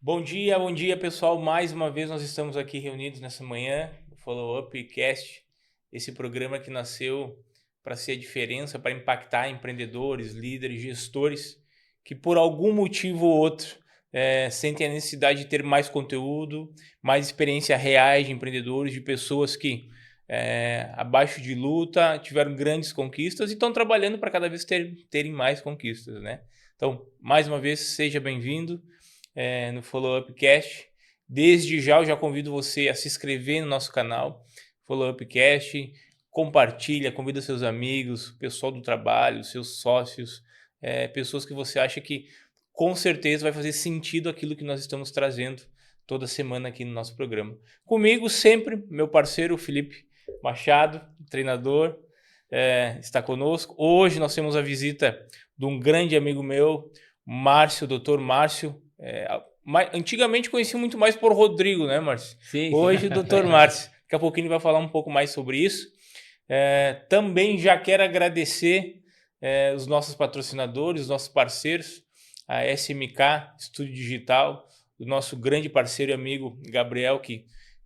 Bom dia, pessoal. Mais uma vez nós estamos aqui reunidos nessa manhã, no Follow Up Cast, esse programa que nasceu para ser a diferença, para impactar empreendedores, líderes, gestores que por algum motivo ou outro sentem a necessidade de ter mais conteúdo, mais experiência reais de empreendedores, de pessoas que abaixo de luta tiveram grandes conquistas e estão trabalhando para cada vez terem mais conquistas, né? Então, mais uma vez, seja bem-vindo no Follow Up Cast. Desde já eu já convido você a se inscrever no nosso canal Follow Up Cast, compartilha, convida seus amigos, o pessoal do trabalho, seus sócios, pessoas que você acha que com certeza vai fazer sentido aquilo que nós estamos trazendo toda semana aqui no nosso programa. Comigo sempre, meu parceiro Felipe Machado, treinador, está conosco. Hoje nós temos a visita de um grande amigo meu, Márcio, Dr. Márcio. Antigamente conheci muito mais por Rodrigo, né, Márcio? Sim. Hoje, Dr. Márcio. Daqui a pouquinho ele vai falar um pouco mais sobre isso. Também já quero agradecer os nossos patrocinadores, os nossos parceiros, a SMK Estúdio Digital, o nosso grande parceiro e amigo Gabriel, que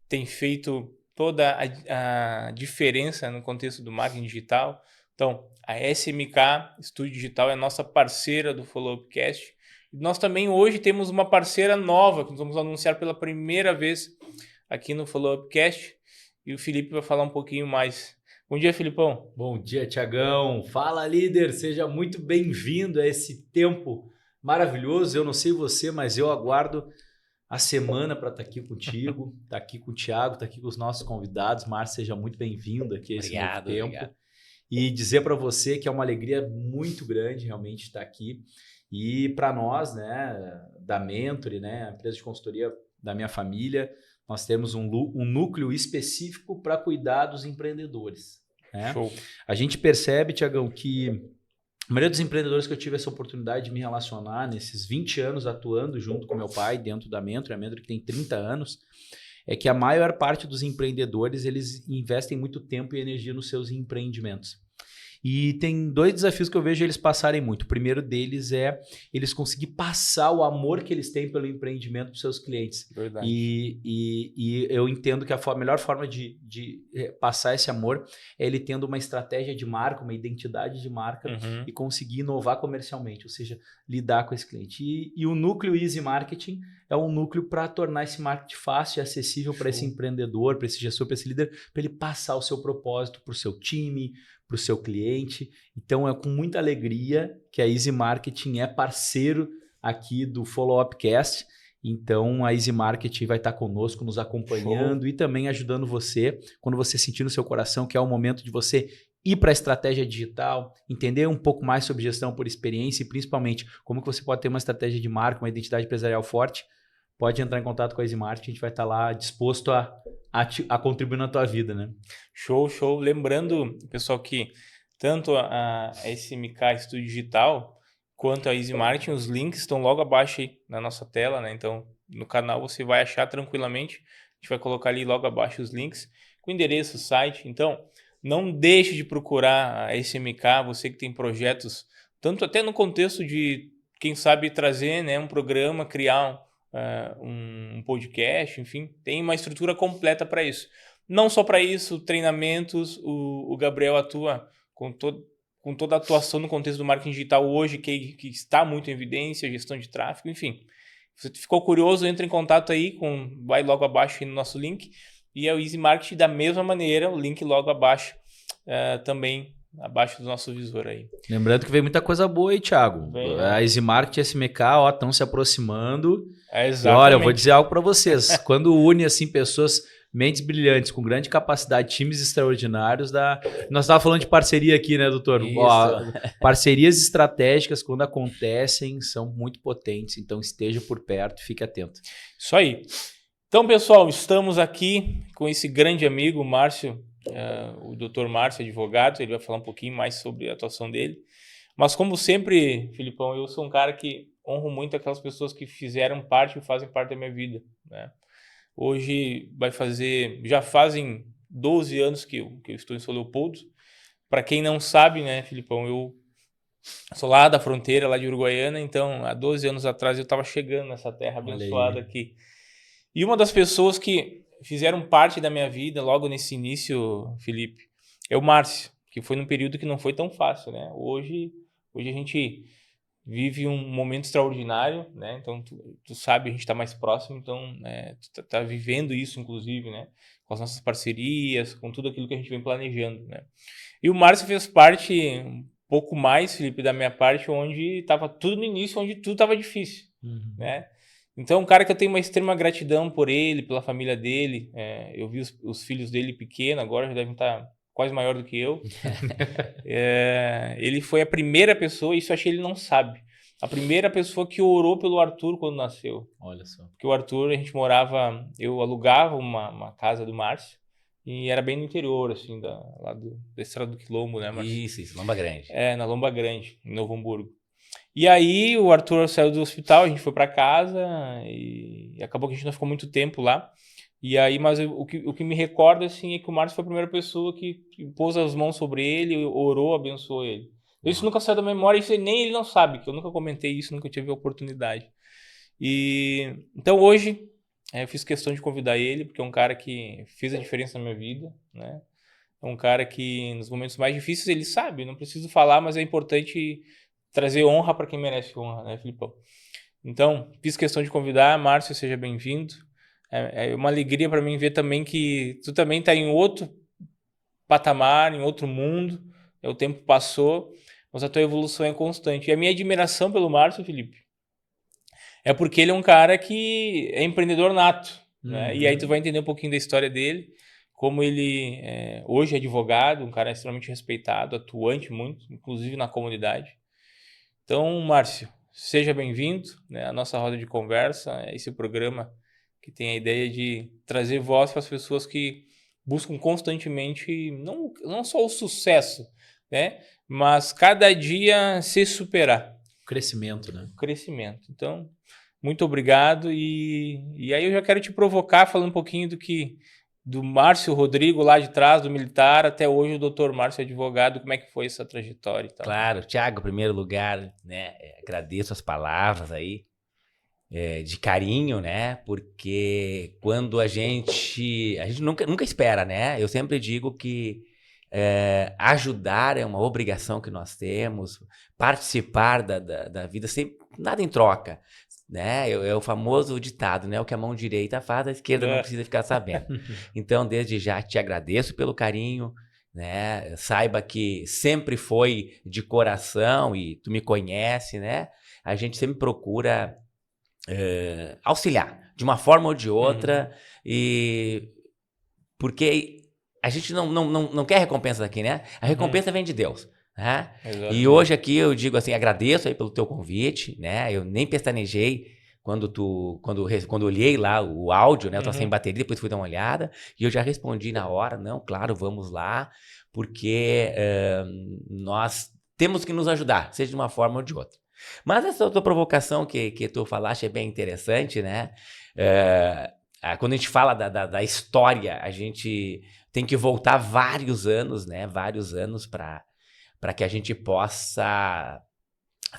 tem feito toda a diferença no contexto do marketing digital. Então, a SMK Estúdio Digital é a nossa parceira do Follow Upcast. Nós também hoje temos uma parceira nova que nós vamos anunciar pela primeira vez aqui no Follow Upcast e o Felipe vai falar um pouquinho mais. Bom dia, Filipão. Bom dia, Tiagão. Fala, líder. Seja muito bem-vindo a esse tempo maravilhoso. Eu não sei você, mas eu aguardo a semana para estar aqui contigo, estar aqui com o Thiago, estar aqui com os nossos convidados. Márcio, seja muito bem-vindo aqui a esse novo tempo. Obrigado. E dizer para você que é uma alegria muito grande realmente estar aqui. E para nós, né, da Mentory, né, a empresa de consultoria da minha família, nós temos um núcleo específico para cuidar dos empreendedores. Né? Show. A gente percebe, Tiagão, que a maioria dos empreendedores que eu tive essa oportunidade de me relacionar nesses 20 anos atuando junto com meu pai dentro da Mentory, a Mentory que tem 30 anos, é que a maior parte dos empreendedores eles investem muito tempo e energia nos seus empreendimentos. E tem dois desafios que eu vejo eles passarem muito. O primeiro deles é eles conseguir passar o amor que eles têm pelo empreendimento para os seus clientes. Verdade. E eu entendo que a melhor forma de passar esse amor é ele tendo uma estratégia de marca, uma identidade de marca e conseguir inovar comercialmente, ou seja, lidar com esse cliente. E o núcleo Easy Marketing é um núcleo para tornar esse marketing fácil e acessível para esse empreendedor, para esse gestor, para esse líder, para ele passar o seu propósito para o seu time, para o seu cliente. Então é com muita alegria que a Easy Marketing é parceiro aqui do Follow Upcast. Então a Easy Marketing vai estar conosco, nos acompanhando e também ajudando você, quando você sentir no seu coração que é o momento de você ir para a estratégia digital, entender um pouco mais sobre gestão por experiência e principalmente como que você pode ter uma estratégia de marca, uma identidade empresarial forte. Pode entrar em contato com a Easy Marketing, a gente vai estar lá disposto a contribuir na tua vida, né? Show, show. Lembrando, pessoal, que tanto a SMK Estúdio Digital quanto a Easy Marketing, os links estão logo abaixo aí na nossa tela, né? Então, no canal você vai achar tranquilamente. A gente vai colocar ali logo abaixo os links com o endereço, o site. Então, não deixe de procurar a SMK, você que tem projetos, tanto até no contexto de, quem sabe, trazer, né, um programa, criar um podcast, enfim, tem uma estrutura completa para isso. Não só para isso, treinamentos, o Gabriel atua com toda a atuação no contexto do marketing digital hoje, que está muito em evidência, gestão de tráfego, enfim. Se você ficou curioso, entre em contato aí, vai logo abaixo aí no nosso link, e é o Easy Marketing da mesma maneira, o link logo abaixo, também abaixo do nosso visor aí. Lembrando que veio muita coisa boa aí, Thiago. A Easy Marketing e a SMK estão se aproximando. E olha, eu vou dizer algo para vocês. Quando une assim pessoas, mentes brilhantes, com grande capacidade, times extraordinários, nós estávamos falando de parceria aqui, né, doutor? Ó, parcerias estratégicas, quando acontecem, são muito potentes. Então, esteja por perto e fique atento. Isso aí. Então, pessoal, estamos aqui com esse grande amigo, Márcio, o Dr. Márcio, advogado. Ele vai falar um pouquinho mais sobre a atuação dele. Mas, como sempre, Filipão, eu sou um cara que honro muito aquelas pessoas que fizeram parte e fazem parte da minha vida, né? Hoje já fazem 12 anos que eu estou em São Leopoldo. Para quem não sabe, né, Filipão, eu Sou lá da fronteira, lá de Uruguaiana, então há 12 anos atrás eu estava chegando nessa terra abençoada aqui. E uma das pessoas que fizeram parte da minha vida logo nesse início, Felipe, é o Márcio, que foi num período que não foi tão fácil, né? Hoje a gente vive um momento extraordinário, né? Então tu sabe, a gente está mais próximo, então tu tá vivendo isso, inclusive, né? Com as nossas parcerias, com tudo aquilo que a gente vem planejando, né? E o Márcio fez parte um pouco mais, Felipe, da minha parte, onde estava tudo no início, onde tudo estava difícil, né? Então, um cara que eu tenho uma extrema gratidão por ele, pela família dele. Eu vi os filhos dele pequenos, agora já devem estar quase maior do que eu. Ele foi a primeira pessoa, isso eu achei que ele não sabe, a primeira pessoa que orou pelo Arthur quando nasceu. Olha só. Porque o Arthur, a gente morava, eu alugava uma casa do Márcio, e era bem no interior, assim, lá da Estrada do Quilombo, né, Márcio? Isso, Lomba Grande. Na Lomba Grande, em Novo Hamburgo. E aí o Arthur saiu do hospital, a gente foi para casa e acabou que a gente não ficou muito tempo lá. E aí, mas o que me recorda, assim, é que o Márcio foi a primeira pessoa que pôs as mãos sobre ele, orou, abençoou ele. Isso nunca saiu da memória, isso nem ele não sabe, que eu nunca comentei isso, nunca tive a oportunidade. E então hoje eu fiz questão de convidar ele, porque é um cara que fez a diferença na minha vida, né? É um cara que nos momentos mais difíceis ele sabe, não preciso falar, mas é importante trazer honra para quem merece honra, né, Filipão? Então, fiz questão de convidar. Márcio, seja bem-vindo. É uma alegria para mim ver também que tu também está em outro patamar, em outro mundo. O tempo passou, mas a tua evolução é constante. E a minha admiração pelo Márcio, Felipe, é porque ele é um cara que é empreendedor nato, né? E aí tu vai entender um pouquinho da história dele, como ele hoje é advogado, um cara extremamente respeitado, atuante muito, inclusive na comunidade. Então, Márcio, seja bem-vindo, né, à nossa roda de conversa, esse programa que tem a ideia de trazer voz para as pessoas que buscam constantemente, não só o sucesso, né, mas cada dia se superar. Crescimento, né? Crescimento. Então, muito obrigado. E aí eu já quero te provocar falando um pouquinho do Márcio Rodrigo lá de trás, do militar, até hoje o doutor Márcio advogado, como é que foi essa trajetória e tal? Claro, Thiago, em primeiro lugar, né, agradeço as palavras aí, de carinho, né, porque quando a gente nunca espera, né, eu sempre digo que ajudar é uma obrigação que nós temos, participar da vida, sempre, nada em troca, né, é o famoso ditado, né, o que a mão direita faz, a esquerda não precisa ficar sabendo. Então, desde já te agradeço pelo carinho, né, saiba que sempre foi de coração e tu me conhece, né, a gente sempre procura auxiliar, de uma forma ou de outra, e porque a gente não quer recompensa daqui, né? A recompensa vem de Deus, né? E hoje aqui eu digo assim, agradeço aí pelo teu convite, né? Eu nem pestanejei quando olhei lá o áudio, né? Eu tava sem bateria, depois fui dar uma olhada, e eu já respondi na hora, não, claro, vamos lá, porque nós temos que nos ajudar, seja de uma forma ou de outra. Mas essa tua provocação que tu falaste é bem interessante, né? Quando a gente fala da história, a gente tem que voltar vários anos, né? Vários anos para que a gente possa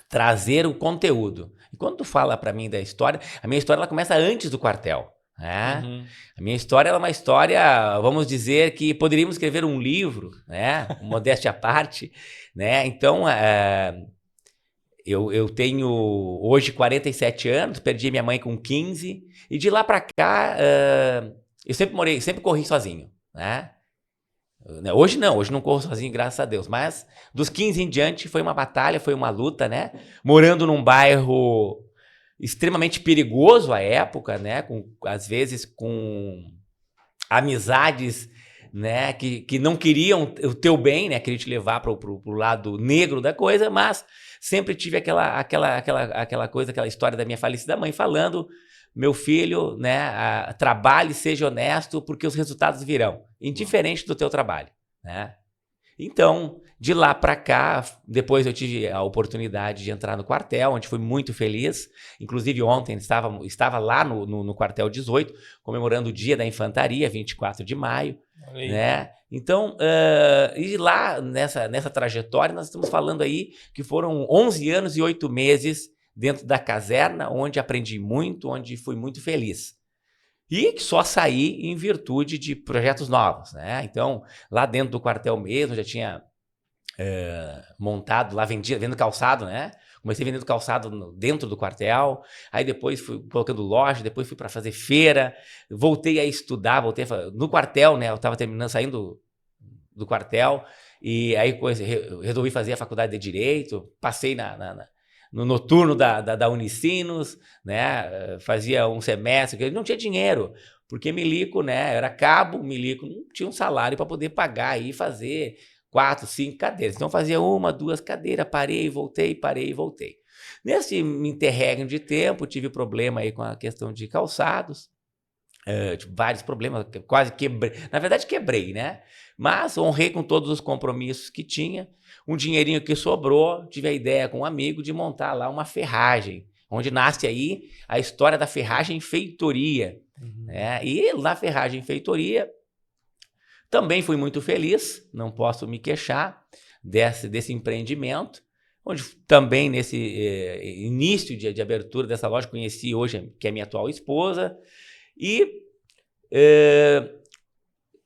trazer o conteúdo. E quando tu fala para mim da história, a minha história ela começa antes do quartel, né? A minha história ela é uma história, vamos dizer que poderíamos escrever um livro, né? Modéstia à parte, né? Então, eu tenho hoje 47 anos, perdi minha mãe com 15, e de lá para cá eu sempre corri sozinho, né? Hoje não corro sozinho, graças a Deus, mas dos 15 em diante foi uma batalha, foi uma luta, né? Morando num bairro extremamente perigoso à época, né? Às vezes com amizades, né? Que não queriam o teu bem, né? Queriam te levar pro lado negro da coisa, mas sempre tive aquela coisa, aquela história da minha falecida mãe falando: meu filho, né, trabalhe, seja honesto, porque os resultados virão, indiferente do teu trabalho, né? Então, de lá para cá, depois eu tive a oportunidade de entrar no quartel, onde fui muito feliz. Inclusive ontem estava lá no quartel 18, comemorando o Dia da Infantaria, 24 de maio. né? Então, e lá nessa trajetória, nós estamos falando aí que foram 11 anos e 8 meses dentro da caserna, onde aprendi muito, onde fui muito feliz. E que só saí em virtude de projetos novos, né? Então, lá dentro do quartel mesmo, já tinha montado, lá vendo calçado, né? Comecei vendendo calçado dentro do quartel, aí depois fui colocando loja, depois fui para fazer feira, voltei a estudar, no quartel, né? Eu estava saindo do quartel, e aí resolvi fazer a faculdade de Direito, passei no noturno da Unicinos, né? Fazia um semestre, que não tinha dinheiro, porque milico, né? Era cabo, milico, não tinha um salário para poder pagar e fazer 4, 5 cadeiras. Então fazia 1, 2 cadeiras, parei, voltei. Nesse interregno de tempo, tive problema aí com a questão de calçados, tive vários problemas, quase quebrei. Na verdade, quebrei, né? Mas honrei com todos os compromissos que tinha. Um dinheirinho que sobrou, tive a ideia com um amigo de montar lá uma ferragem, onde nasce aí a história da ferragem feitoria. Né? E na ferragem feitoria, também fui muito feliz, não posso me queixar desse empreendimento, onde também nesse início de abertura dessa loja, conheci hoje, que é minha atual esposa, e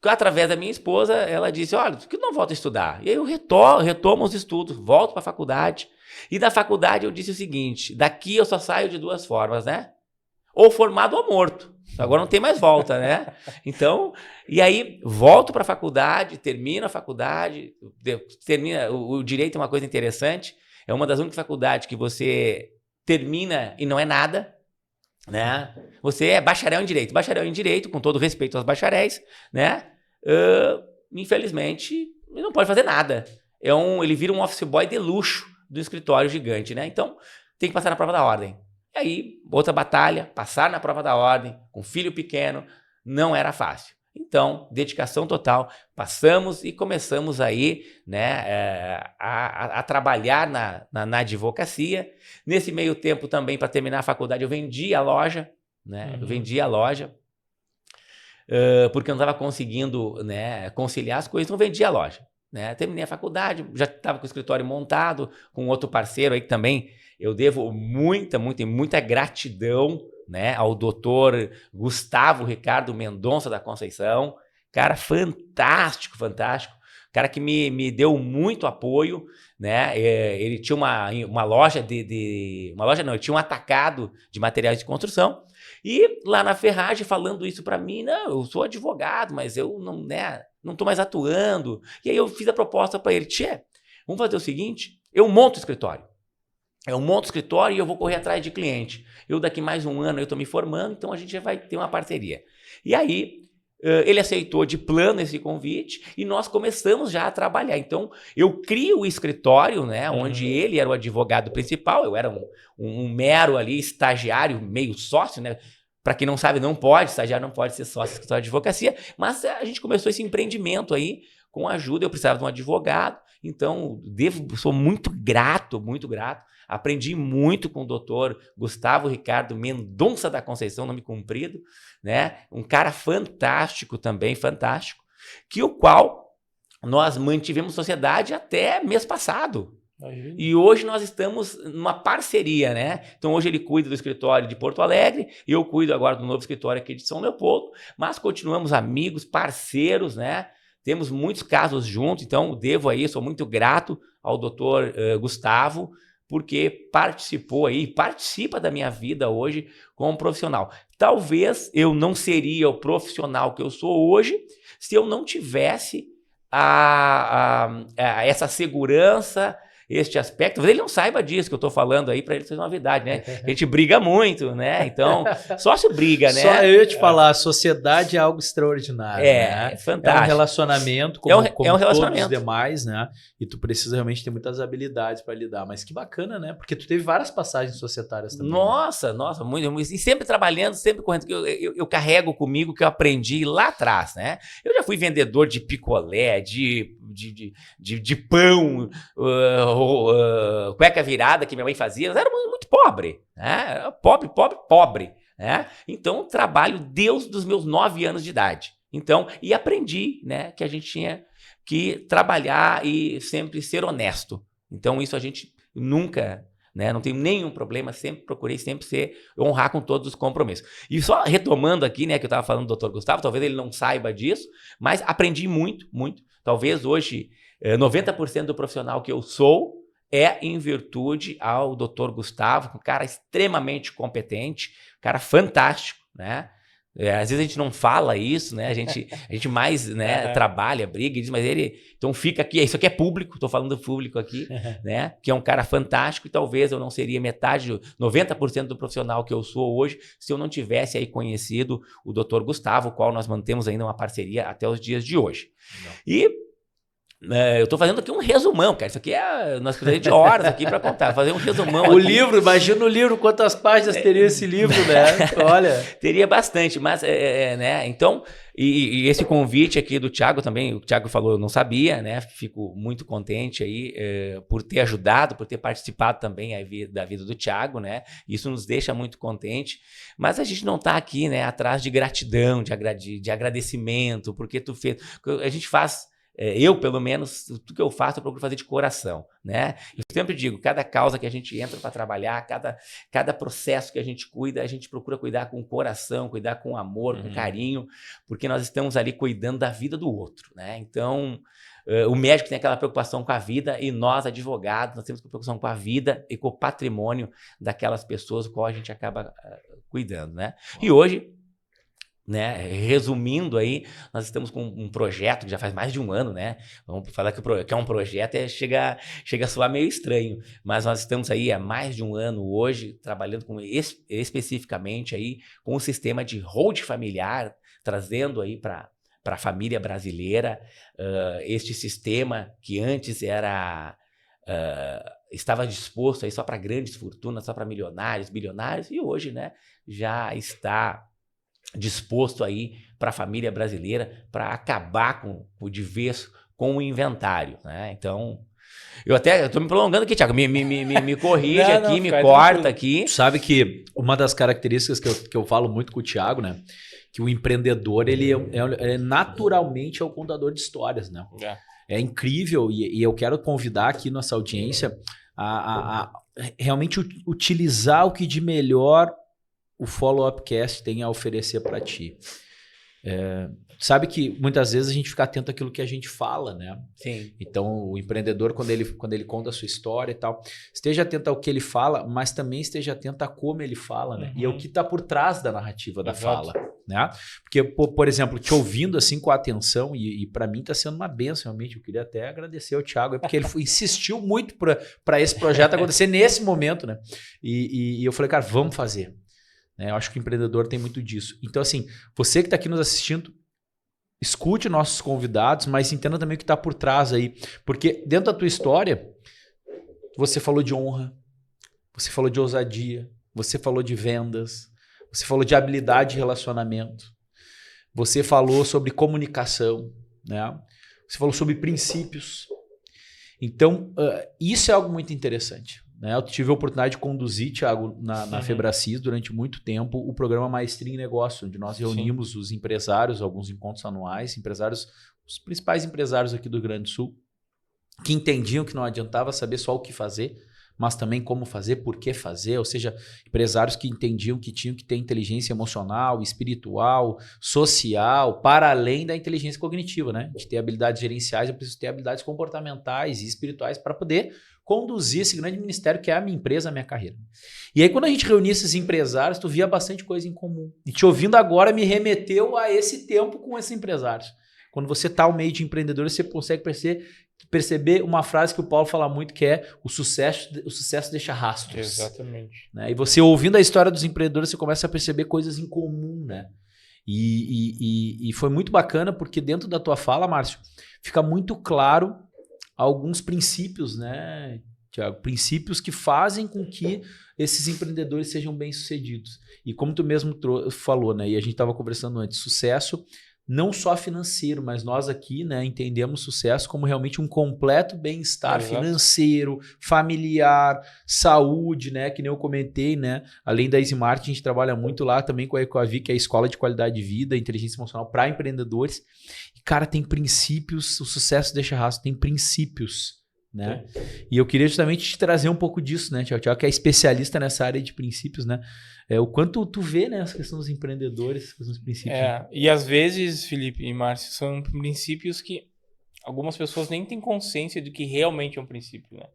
através da minha esposa, ela disse, olha, por que não volta a estudar? E aí eu retomo os estudos, volto para a faculdade, e da faculdade eu disse o seguinte, daqui eu só saio de 2 formas, né? Ou formado ou morto. Agora não tem mais volta, né? Então, e aí volto para a faculdade, termino a faculdade, o direito é uma coisa interessante, é uma das únicas faculdades que você termina e não é nada, né? Você é bacharel em direito, com todo respeito aos bacharéis, né? Infelizmente, ele não pode fazer nada. Ele vira um office boy de luxo do escritório gigante, né? Então, tem que passar na prova da ordem. E aí, outra batalha, passar na prova da ordem, com filho pequeno, não era fácil. Então, dedicação total, passamos e começamos aí, né, a trabalhar na advocacia. Nesse meio tempo também, para terminar a faculdade, eu vendi a loja, né? Eu vendi a loja, porque eu não estava conseguindo, né, conciliar as coisas, então eu vendi a loja. Né? Terminei a faculdade, já estava com o escritório montado, com outro parceiro aí que também eu devo muita gratidão, né, ao doutor Gustavo Ricardo Mendonça da Conceição, cara fantástico, cara que me deu muito apoio, né? Ele tinha uma loja ele tinha um atacado de materiais de construção, e lá na ferragem falando isso para mim, não, eu sou advogado, mas eu não estou mais atuando. E aí eu fiz a proposta para ele, vamos fazer o seguinte, eu monto o escritório. Eu monto o escritório e eu vou correr atrás de cliente. Eu daqui mais um ano eu estou me formando, então a gente já vai ter uma parceria. E aí ele aceitou de plano esse convite e nós começamos já a trabalhar. Então eu crio o escritório, né, onde ele era o advogado principal, eu era um mero ali estagiário, meio sócio, né? Para quem não sabe, estagiário não pode ser sócio do escritório de advocacia, mas a gente começou esse empreendimento aí com ajuda, eu precisava de um advogado, então sou muito grato, aprendi muito com o doutor Gustavo Ricardo Mendonça da Conceição, nome comprido, né? Um cara fantástico também, que o qual nós mantivemos sociedade até mês passado. E hoje nós estamos numa parceria, né? Então hoje ele cuida do escritório de Porto Alegre e eu cuido agora do novo escritório aqui de São Leopoldo, mas continuamos amigos, parceiros, né? Temos muitos casos juntos, então devo aí, sou muito grato ao doutor Gustavo, porque participa da minha vida hoje como profissional. Talvez eu não seria o profissional que eu sou hoje se eu não tivesse essa segurança, este aspecto. Talvez ele não saiba disso que eu estou falando aí, para ele ser novidade, né? A gente briga muito, né? Então, só se briga, né? Só eu ia te falar, a sociedade é algo extraordinário, né? É fantástico. É um relacionamento como todos os demais, né? E tu precisa realmente ter muitas habilidades para lidar. Mas que bacana, né? Porque tu teve várias passagens societárias também. Nossa, muito. E sempre trabalhando, sempre correndo. Eu carrego comigo o que eu aprendi lá atrás, né? Eu já fui vendedor de picolé, de pão, cueca virada que minha mãe fazia. Eu era muito pobre, né? Pobre, né? Então trabalho desde os meus 9 anos de idade. Então, e aprendi, né, que a gente tinha que trabalhar e sempre ser honesto. Então, isso a gente nunca, né, não tenho nenhum problema, sempre procurei honrar com todos os compromissos. E só retomando aqui, né, que eu estava falando do Dr. Gustavo, talvez ele não saiba disso, mas aprendi muito, muito. Talvez hoje 90% do profissional que eu sou é em virtude ao Dr. Gustavo, um cara extremamente competente, um cara fantástico, né? Às vezes a gente não fala isso, né? A gente mais, né, trabalha, briga, diz, mas ele... Então fica aqui, isso aqui é público, estou falando do público aqui, né? Que é um cara fantástico e talvez eu não seria metade, 90% do profissional que eu sou hoje, se eu não tivesse aí conhecido o Dr. Gustavo, o qual nós mantemos ainda uma parceria até os dias de hoje. Não. E... eu estou fazendo aqui um resumão, cara. Isso aqui nós precisamos de horas aqui para contar. Fazer um resumão. O livro, imagina o livro, quantas páginas teria esse livro, né? Olha. Teria bastante, mas, né? Então, e esse convite aqui do Thiago também, o Thiago falou, eu não sabia, né? Fico muito contente aí por ter ajudado, por ter participado também da vida do Thiago, né? Isso nos deixa muito contente, mas a gente não está aqui, né? Atrás de gratidão, de agradecimento, porque tu fez. A gente faz. Eu, pelo menos, tudo que eu faço, eu procuro fazer de coração, né? Eu sempre digo, cada causa que a gente entra para trabalhar, cada processo que a gente cuida, a gente procura cuidar com o coração, cuidar com amor, com carinho, porque nós estamos ali cuidando da vida do outro, né? Então, o médico tem aquela preocupação com a vida e nós, advogados, nós temos preocupação com a vida e com o patrimônio daquelas pessoas com qual a gente acaba cuidando, né? E hoje... né? Resumindo aí, nós estamos com um projeto que já faz mais de um ano, né? Vamos falar que é um projeto, chega a soar meio estranho, mas nós estamos aí há mais de um ano hoje trabalhando especificamente aí com o sistema de hold familiar, trazendo aí para a família brasileira este sistema que antes estava disposto aí só para grandes fortunas, só para milionários, bilionários, e hoje, né, já está disposto aí para a família brasileira, para acabar de vez com o inventário, né? Então, eu estou me prolongando aqui, Thiago, me corrige aqui, me corta aqui. Sabe que uma das características que eu falo muito com o Thiago, né? Que o empreendedor, ele naturalmente é o contador de histórias, né? É incrível e eu quero convidar aqui nossa audiência a realmente utilizar o que de melhor o Follow Upcast tem a oferecer para ti. Sabe que muitas vezes a gente fica atento àquilo que a gente fala, né? Sim. Então, o empreendedor, quando ele conta a sua história e tal, esteja atento ao que ele fala, mas também esteja atento a como ele fala, né? E é o que está por trás da narrativa da fala, né? Porque, por exemplo, te ouvindo assim com atenção, e para mim está sendo uma benção, realmente. Eu queria até agradecer ao Thiago, porque ele insistiu muito para esse projeto acontecer nesse momento, né? E eu falei, cara, vamos fazer. Eu acho que o empreendedor tem muito disso. Então, assim, você que está aqui nos assistindo, escute nossos convidados, mas entenda também o que está por trás aí. Porque dentro da tua história, você falou de honra, você falou de ousadia, você falou de vendas, você falou de habilidade de relacionamento, você falou sobre comunicação, né? Você falou sobre princípios. Então, isso é algo muito interessante. Eu tive a oportunidade de conduzir, Thiago, na Febracis durante muito tempo, o programa Maestria em Negócio, onde nós reunimos os empresários, alguns encontros anuais, os principais empresários aqui do Rio Grande do Sul, que entendiam que não adiantava saber só o que fazer, mas também como fazer, por que fazer, ou seja, empresários que entendiam que tinham que ter inteligência emocional, espiritual, social, para além da inteligência cognitiva, né? De ter habilidades gerenciais, eu preciso ter habilidades comportamentais e espirituais para poder conduzir esse grande ministério que é a minha empresa, a minha carreira. E aí, quando a gente reunia esses empresários, tu via bastante coisa em comum. E te ouvindo agora me remeteu a esse tempo com esses empresários. Quando você está ao meio de empreendedores, você consegue perceber uma frase que o Paulo fala muito, que é o sucesso deixa rastros. Exatamente. Né? E você ouvindo a história dos empreendedores, você começa a perceber coisas em comum, né? E foi muito bacana, porque dentro da tua fala, Márcio, fica muito claro alguns princípios, né, Thiago? Princípios que fazem com que esses empreendedores sejam bem-sucedidos. E como tu mesmo falou, né, e a gente estava conversando antes, sucesso não só financeiro, mas nós aqui, né, entendemos sucesso como realmente um completo bem-estar financeiro, familiar, saúde, né, que nem eu comentei, né, além da EasyMart, a gente trabalha muito lá também com a Ecoavi, que é a Escola de Qualidade de Vida, Inteligência Emocional para empreendedores. E, cara, tem princípios, o sucesso deixa rastro, tem princípios, né? E eu queria justamente te trazer um pouco disso, né, Thiago, que é especialista nessa área de princípios, né? O quanto tu vê, né, essa questão dos empreendedores, essa questão dos princípios. E às vezes, Felipe e Márcio, são princípios que algumas pessoas nem têm consciência de que realmente é um princípio, né?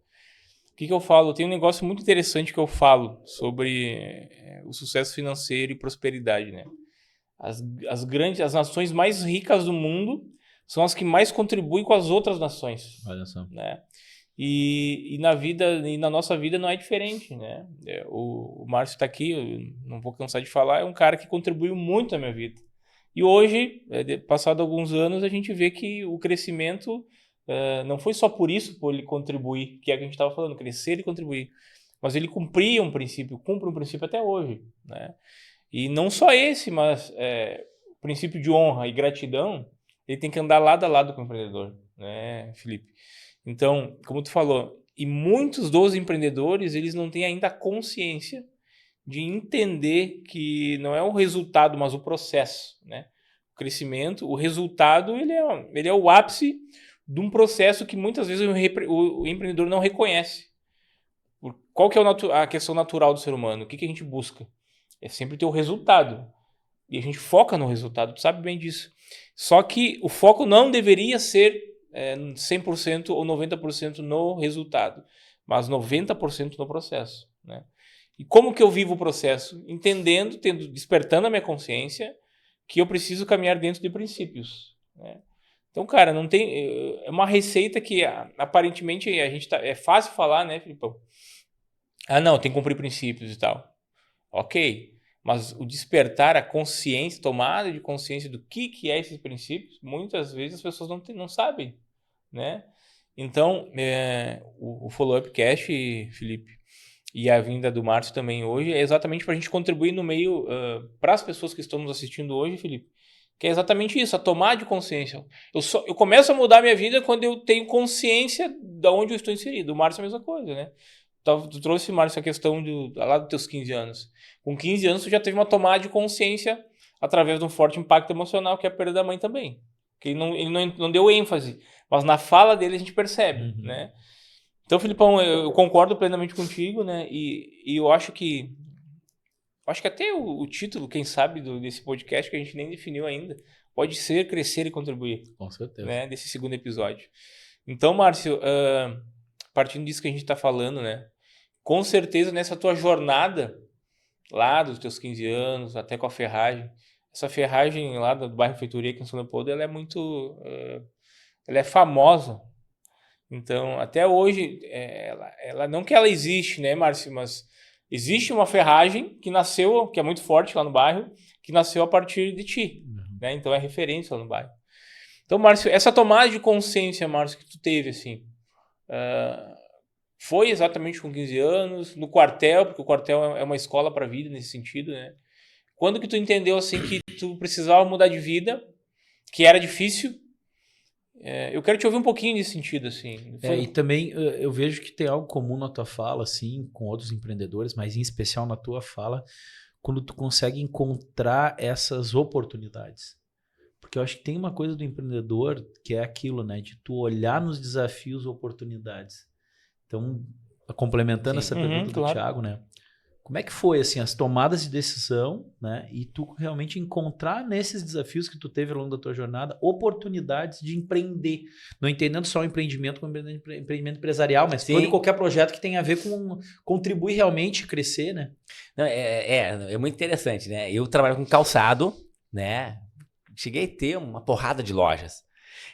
O que eu falo? Tem um negócio muito interessante que eu falo sobre o sucesso financeiro e prosperidade, né? As nações mais ricas do mundo são as que mais contribuem com as outras nações. Olha só. Né? E na vida, e na nossa vida não é diferente, né? O Márcio está aqui, eu não vou cansar de falar, é um cara que contribuiu muito na minha vida. E hoje, passado alguns anos, a gente vê que o crescimento não foi só por isso, por ele contribuir, que é o que a gente estava falando, crescer e contribuir. Mas ele cumpre um princípio até hoje, né? E não só esse, mas o princípio de honra e gratidão, ele tem que andar lado a lado com o empreendedor, né, Felipe? Então, como tu falou, e muitos dos empreendedores, eles não têm ainda a consciência de entender que não é o resultado, mas o processo, né? O crescimento, o resultado, ele é o ápice de um processo que muitas vezes o empreendedor não reconhece. Qual que é a questão natural do ser humano? O que a gente busca? É sempre ter o resultado. E a gente foca no resultado, tu sabe bem disso. Só que o foco não deveria ser 100% ou 90% no resultado, mas 90% no processo, né? E como que eu vivo o processo? Entendendo, despertando a minha consciência que eu preciso caminhar dentro de princípios, né? Então, cara, não tem... É uma receita que aparentemente é fácil falar, né, Filipão? Não, tem que cumprir princípios e tal. Ok, mas o despertar, a consciência, tomada de consciência do que é esses princípios, muitas vezes as pessoas não sabem, né? Então, o Follow-up Cash, Felipe, e a vinda do Márcio também hoje é exatamente para a gente contribuir no meio, para as pessoas que estão nos assistindo hoje, Felipe, que é exatamente isso, a tomada de consciência. Eu começo a mudar a minha vida quando eu tenho consciência de onde eu estou inserido. O Márcio é a mesma coisa, né? Tu trouxe, Márcio, a questão lá dos teus 15 anos. Com 15 anos, tu já teve uma tomada de consciência através de um forte impacto emocional, que é a perda da mãe também. Que ele não deu ênfase, mas na fala dele a gente percebe, né? Então, Filipão, eu concordo plenamente contigo, né? E eu acho que até o título, quem sabe, desse podcast, que a gente nem definiu ainda, pode ser Crescer e Contribuir. Com certeza. Né? Desse segundo episódio. Então, Márcio, partindo disso que a gente está falando, né? Com certeza, nessa tua jornada, lá dos teus 15 anos, até com a ferragem, essa ferragem lá do bairro Feitoria, aqui em São Leopoldo, ela é muito... ela é famosa. Então, até hoje, ela não que ela existe, né, Márcio, mas existe uma ferragem que nasceu, que é muito forte lá no bairro, que nasceu a partir de ti, né? Então, é referência lá no bairro. Então, Márcio, essa tomada de consciência, Márcio, que tu teve, assim, foi exatamente com 15 anos, no quartel, porque o quartel é uma escola para a vida nesse sentido, né? Quando que tu entendeu, assim, que tu precisava mudar de vida, que era difícil? Eu quero te ouvir um pouquinho nesse sentido, assim. E também eu vejo que tem algo comum na tua fala, assim, com outros empreendedores, mas em especial na tua fala, quando tu consegue encontrar essas oportunidades. Porque eu acho que tem uma coisa do empreendedor que é aquilo, né? De tu olhar nos desafios oportunidades. Então, complementando essa pergunta do Thiago, né? Como é que foi, assim, as tomadas de decisão, né? E tu realmente encontrar nesses desafios que tu teve ao longo da tua jornada oportunidades de empreender. Não entendendo só o empreendimento como empreendimento empresarial, mas todo e qualquer projeto que tenha a ver com contribuir realmente, crescer, né? Não, é muito interessante, né? Eu trabalho com calçado, né? Cheguei a ter uma porrada de lojas.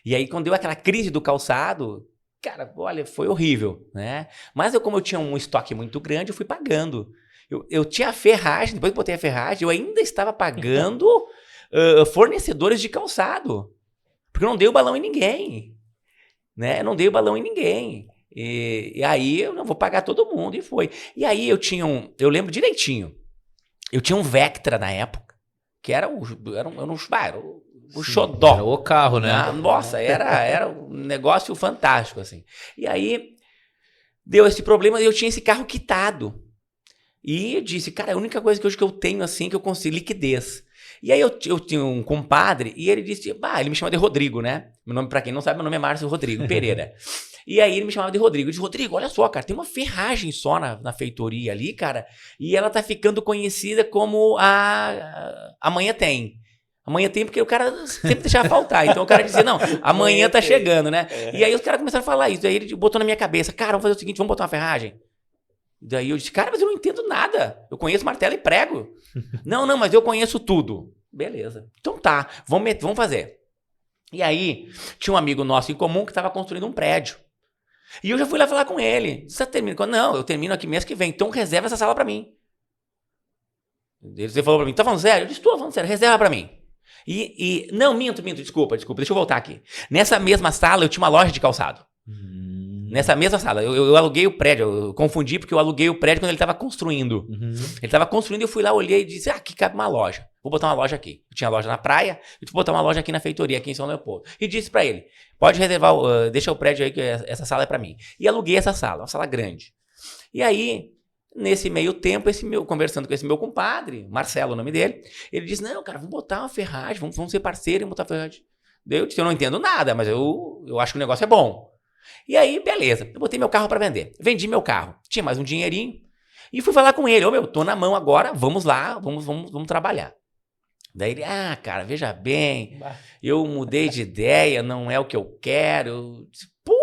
E aí, quando deu aquela crise do calçado, cara, olha, foi horrível, né? Mas como eu tinha um estoque muito grande, eu fui pagando. Eu tinha a ferragem, depois que botei a ferragem, eu ainda estava pagando fornecedores de calçado. Porque eu não dei o balão em ninguém. Né? Não dei o balão em ninguém. E aí eu não vou pagar todo mundo, e foi. E aí eu lembro direitinho, eu tinha um Vectra na época, que era o xodó. Era o carro, né? Nossa, era um negócio fantástico, assim. E aí, deu esse problema e eu tinha esse carro quitado. E eu disse, cara, a única coisa que hoje que eu tenho, assim, que eu consigo, liquidez. E aí eu tinha um compadre e ele disse, ele me chama de Rodrigo, né? Meu nome, pra quem não sabe, meu nome é Márcio Rodrigo Pereira. E aí ele me chamava de Rodrigo. Eu disse, Rodrigo, olha só, cara, tem uma ferragem só na feitoria ali, cara, e ela tá ficando conhecida como Amanhã Tem. Amanhã tem porque o cara sempre deixava faltar. Então o cara dizia, não, amanhã tá chegando, né? E aí os caras começaram a falar isso. Aí ele botou na minha cabeça, cara, vamos fazer o seguinte, vamos botar uma ferragem. Daí eu disse, cara, mas eu não entendo nada. Eu conheço martelo e prego. Não, mas eu conheço tudo. Beleza. Então tá, vamos fazer. E aí, tinha um amigo nosso em comum que estava construindo um prédio. E eu já fui lá falar com ele. Você termina? Não, eu termino aqui mês que vem. Então reserva essa sala pra mim. Ele falou pra mim, tá falando sério? Eu disse, tô falando sério, reserva pra mim. Não, minto, desculpa, deixa eu voltar aqui. Nessa mesma sala eu tinha uma loja de calçado. Nessa mesma sala, eu aluguei o prédio, eu confundi porque eu aluguei o prédio quando ele estava construindo. Ele estava construindo e eu fui lá, olhei e disse, aqui cabe uma loja, vou botar uma loja aqui. Eu tinha loja na praia, eu vou botar uma loja aqui na feitoria, aqui em São Leopoldo. E disse para ele, pode reservar, deixa o prédio aí que essa sala é para mim. E aluguei essa sala, uma sala grande. E aí, nesse meio tempo, conversando com esse meu compadre, Marcelo o nome dele, ele disse, não, cara, vamos botar uma ferragem, vamos ser parceiro e botar uma ferragem. Daí eu disse, eu não entendo nada, mas eu acho que o negócio é bom. E aí, beleza, eu botei meu carro para vender. Vendi meu carro, tinha mais um dinheirinho. E fui falar com ele, tô na mão agora, vamos lá, vamos trabalhar. Daí ele, cara, veja bem, eu mudei de ideia, não é o que eu quero. Eu disse, pô,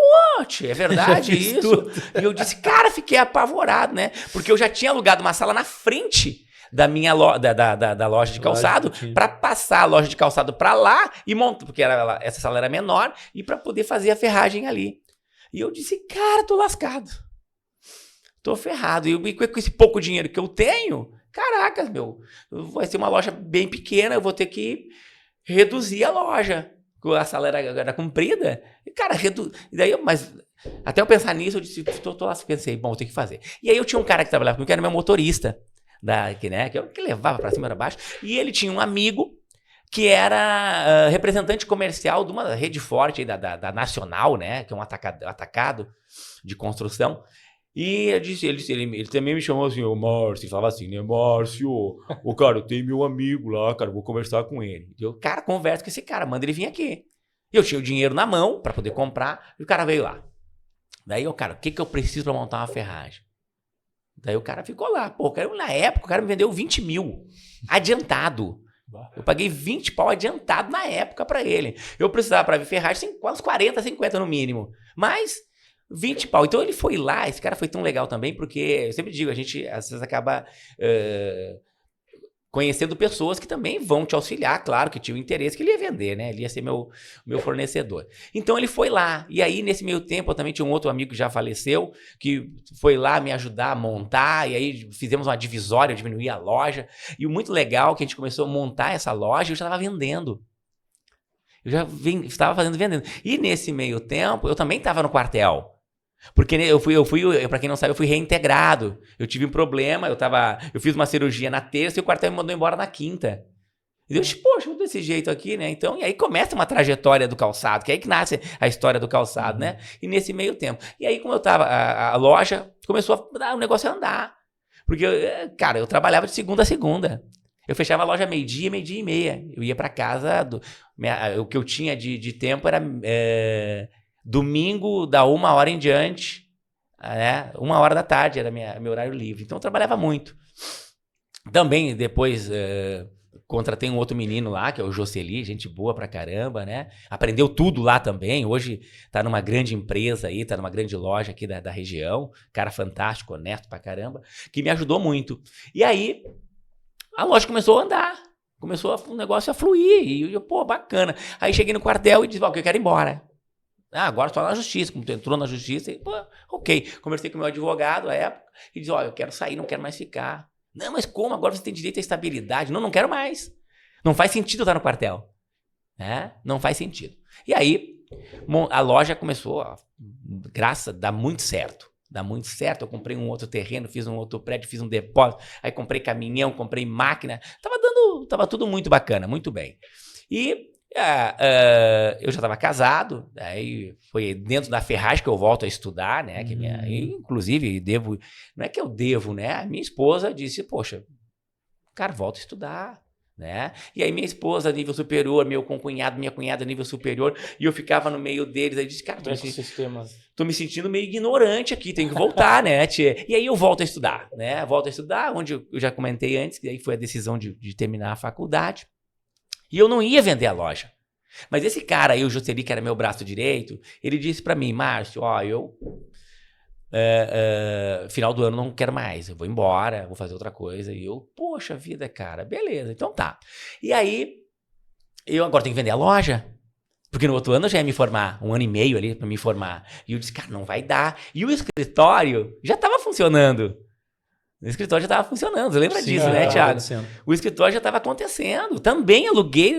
é verdade isso? E eu disse, cara, fiquei apavorado, né? Porque eu já tinha alugado uma sala na frente da minha da loja de calçado, para passar a loja de calçado para lá e montar, porque essa sala era menor, e para poder fazer a ferragem ali. E eu disse, cara, tô lascado. Tô ferrado. E com esse pouco dinheiro que eu tenho, caracas, vai ser uma loja bem pequena, eu vou ter que reduzir a loja. A sala era comprida. E, cara, mas até eu pensar nisso, eu disse, tô lascado. Pensei, bom, vou ter que fazer. E aí eu tinha um cara que trabalhava comigo, que era meu motorista, que levava pra cima e pra baixo. E ele tinha um amigo que era representante comercial de uma rede forte aí da Nacional, né? Que é um atacado de construção. E ele também me chamou assim, Márcio, falava assim, né, Márcio, cara, eu tenho meu amigo lá, cara, vou conversar com ele. E eu, cara, conversa com esse cara, manda ele vir aqui. E eu tinha o dinheiro na mão pra poder comprar, e o cara veio lá. Daí eu, cara, o que eu preciso pra montar uma ferragem? Daí o cara ficou lá, na época o cara me vendeu 20 mil, adiantado. Eu paguei 20 pau adiantado na época pra ele. Eu precisava pra ver ferragem uns 40, 50 no mínimo. Mas 20 pau. Então ele foi lá, esse cara foi tão legal também, porque eu sempre digo, a gente às vezes acaba conhecendo pessoas que também vão te auxiliar, claro, que tinha o interesse que ele ia vender, né? Ele ia ser meu fornecedor. Então ele foi lá. E aí, nesse meio tempo, eu também tinha um outro amigo que já faleceu, que foi lá me ajudar a montar, e aí fizemos uma divisória, eu diminuí a loja. E o muito legal que a gente começou a montar essa loja, eu já estava vendendo. Eu já estava vendendo. E nesse meio tempo, eu também estava no quartel. Porque eu fui, pra quem não sabe, eu fui reintegrado. Eu tive um problema, eu fiz uma cirurgia na terça e o quartel me mandou embora na quinta. E eu disse, poxa, desse jeito aqui, né? Então, e aí começa uma trajetória do calçado, que é aí que nasce a história do calçado, né? E nesse meio tempo. E aí, como eu tava, a loja começou o negócio a andar. Porque, cara, eu trabalhava de segunda a segunda. Eu fechava a loja meio-dia e meia. Eu ia pra casa, o que eu tinha de tempo era... domingo, da 1h em diante, né? 1h da tarde era meu horário livre. Então eu trabalhava muito. Também depois contratei um outro menino lá, que é o Jocely, gente boa pra caramba, né? Aprendeu tudo lá também. Hoje tá numa grande empresa aí, tá numa grande loja aqui da região. Cara fantástico, honesto pra caramba, que me ajudou muito. E aí a loja começou a andar. Começou o negócio a fluir. E eu, bacana. Aí cheguei no quartel e disse, eu quero ir embora. Agora estou na justiça, como tu entrou na justiça, e, ok. Conversei com o meu advogado à época e disse, eu quero sair, não quero mais ficar. Não, mas como? Agora você tem direito à estabilidade. Não quero mais. Não faz sentido eu estar no quartel. Não faz sentido. E aí, a loja começou, dá muito certo. Dá muito certo. Eu comprei um outro terreno, fiz um outro prédio, fiz um depósito, aí comprei caminhão, comprei máquina. Tava tudo muito bacana, muito bem. E Eu já estava casado, aí foi dentro da ferragem que eu volto a estudar, né? Que inclusive, não é que eu devo, né? A minha esposa disse, poxa, cara, volta a estudar, né? E aí minha esposa, nível superior, meu concunhado, minha cunhada, nível superior, e eu ficava no meio deles, aí disse, cara, tô me sentindo meio ignorante aqui, tenho que voltar, né, tchê? E aí eu volto a estudar, né? Volto a estudar, onde eu já comentei antes, que aí foi a decisão de terminar a faculdade. E eu não ia vender a loja. Mas esse cara aí, o Jocely, que era meu braço direito, ele disse pra mim, Márcio, ó, final do ano não quero mais, eu vou embora, vou fazer outra coisa. E eu, poxa vida, cara, beleza, então tá. E aí, eu agora tenho que vender a loja. Porque no outro ano eu já ia me formar, 1 ano e meio ali pra me formar. E eu disse, cara, não vai dar. E o escritório já tava funcionando. O escritório já estava funcionando, você lembra disso, né, Thiago? O escritório já estava acontecendo. Também aluguei,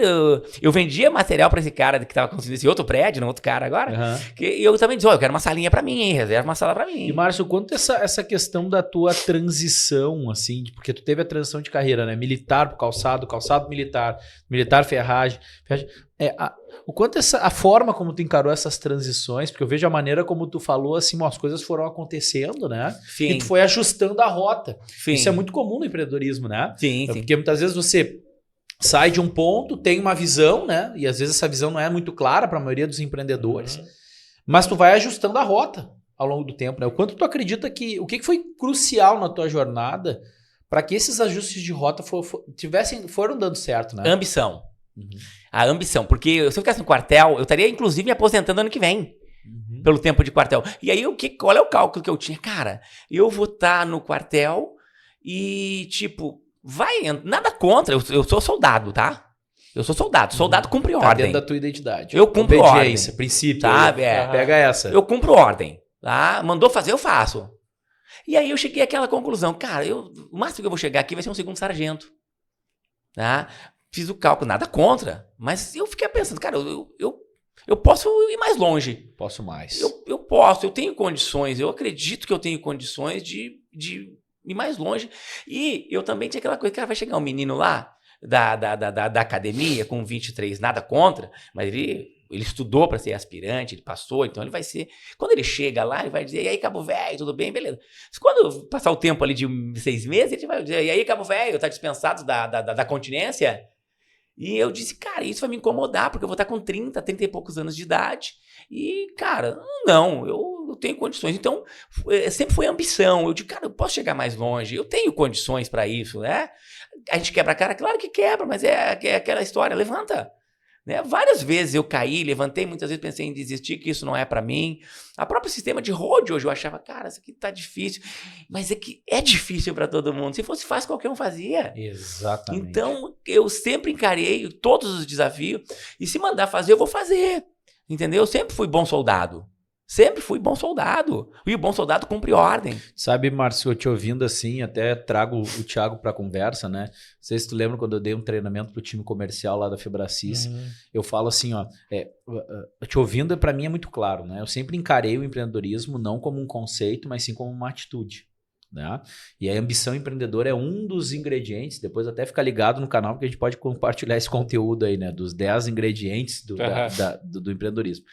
eu vendia material para esse cara que estava construindo esse outro prédio, no outro cara agora. E eu também disse, eu quero uma salinha para mim, hein? Reserva uma sala para mim. E, Márcio, quanto essa questão da tua transição, assim, porque tu teve a transição de carreira, né? Militar pro calçado militar, militar ferragem. O quanto a forma como tu encarou essas transições, porque eu vejo a maneira como tu falou, assim, as coisas foram acontecendo, né? Sim. E tu foi ajustando a rota. Sim. Isso é muito comum no empreendedorismo, né? Sim, sim. Porque muitas vezes você sai de um ponto, tem uma visão, né? E às vezes essa visão não é muito clara para a maioria dos empreendedores, mas tu vai ajustando a rota ao longo do tempo, né? O quanto tu acredita o que foi crucial na tua jornada para que esses ajustes de rota foram dando certo, né? Ambição. A ambição, porque se eu ficasse no quartel, eu estaria inclusive me aposentando ano que vem, pelo tempo de quartel. E aí, qual é o cálculo que eu tinha? Cara, eu vou estar no quartel e, tipo, nada contra, eu sou soldado, tá? Eu sou soldado, soldado cumpre ordem. Tá dentro da tua identidade. Eu cumpro ordem. Princípio. Sabe? Pega essa. Eu cumpro ordem, tá? Mandou fazer, eu faço. E aí eu cheguei àquela conclusão, cara, o máximo que eu vou chegar aqui vai ser um segundo sargento, tá? Fiz o cálculo, nada contra, mas eu fiquei pensando, cara, eu posso ir mais longe. Posso mais. Eu posso, eu tenho condições, eu acredito que eu tenho condições de ir mais longe. E eu também tinha aquela coisa, cara, vai chegar um menino lá da academia com 23, nada contra, mas ele estudou para ser aspirante, ele passou, então ele vai ser... Quando ele chega lá, ele vai dizer, e aí, Cabo Velho, tudo bem? Beleza. Quando passar o tempo ali de 6 meses, ele vai dizer, e aí, Cabo Velho, tá dispensado da continência? E eu disse, cara, isso vai me incomodar, porque eu vou estar com 30 e poucos anos de idade. E, cara, não, eu tenho condições. Então, sempre foi ambição. Eu digo, cara, eu posso chegar mais longe, eu tenho condições para isso, né? A gente quebra a cara? Claro que quebra, mas é aquela história, levanta. Né? Várias vezes eu caí, levantei, muitas vezes pensei em desistir, que isso não é para mim. A próprio sistema de road hoje eu achava, cara, isso aqui tá difícil. Mas é que é difícil para todo mundo. Se fosse fácil, qualquer um fazia. Exatamente. Então, eu sempre encarei todos os desafios. E se mandar fazer, eu vou fazer. Entendeu? Eu sempre fui bom soldado. Sempre fui bom soldado. E o bom soldado cumpre ordem. Sabe, Márcio, eu te ouvindo assim, até trago o Thiago para conversa, né? Não sei se tu lembra quando eu dei um treinamento pro time comercial lá da Febracis. Eu falo assim, ó, te ouvindo para mim é muito claro, né? Eu sempre encarei o empreendedorismo não como um conceito, mas sim como uma atitude. Né? E a ambição empreendedora é um dos ingredientes, depois até fica ligado no canal, porque a gente pode compartilhar esse conteúdo aí, né? Dos 10 ingredientes do empreendedorismo.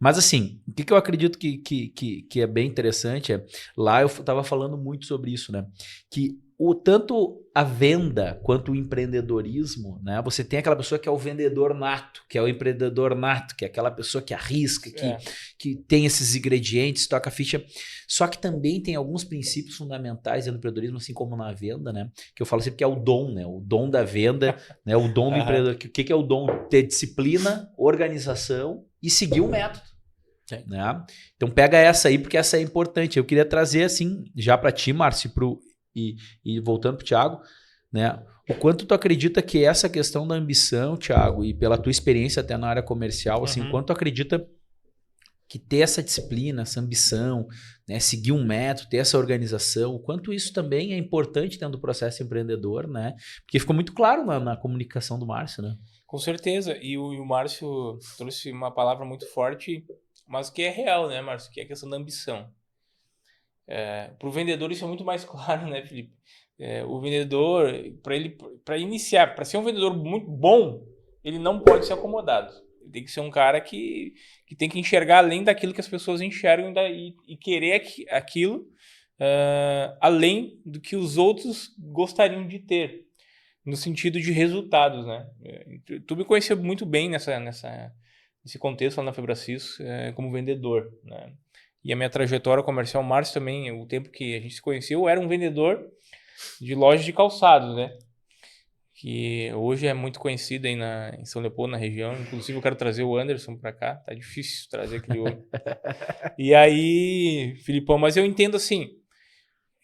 Mas assim, o que eu acredito que é bem interessante lá eu estava falando muito sobre isso, né? Que tanto a venda quanto o empreendedorismo, né? Você tem aquela pessoa que é o vendedor nato, que é o empreendedor nato, que é aquela pessoa que arrisca, que tem esses ingredientes, toca a ficha. Só que também tem alguns princípios fundamentais no empreendedorismo, assim como na venda, né? Que eu falo sempre que é o dom, né? O dom da venda, né? O dom do empreendedor. O que é o dom? Ter disciplina, organização e seguir o método. Né? Então pega essa aí, porque essa é importante. Eu queria trazer assim, já para ti, Márcio, e voltando pro Thiago, né? O quanto tu acredita que essa questão da ambição, Thiago, e pela tua experiência até na área comercial, assim, quanto tu acredita que ter essa disciplina, essa ambição, né, seguir um método, ter essa organização, o quanto isso também é importante dentro do processo empreendedor, né? Porque ficou muito claro na comunicação do Márcio, né? Com certeza. E o Márcio trouxe uma palavra muito forte, mas que é real, né, Márcio? Que é a questão da ambição. Para o vendedor isso é muito mais claro, né, Felipe? O vendedor, para iniciar, para ser um vendedor muito bom, ele não pode ser acomodado. Ele tem que ser um cara que tem que enxergar além daquilo que as pessoas enxergam e querer aquilo além do que os outros gostariam de ter, no sentido de resultados, né? Tu me conheceu muito bem nesse contexto lá na Febracis como vendedor, né? E a minha trajetória comercial, Márcio também, o tempo que a gente se conheceu, eu era um vendedor de loja de calçados, né? Que hoje é muito conhecido aí em São Leopoldo, na região. Inclusive, eu quero trazer o Anderson para cá. Tá difícil trazer aquele homem. E aí, Filipão, mas eu entendo assim,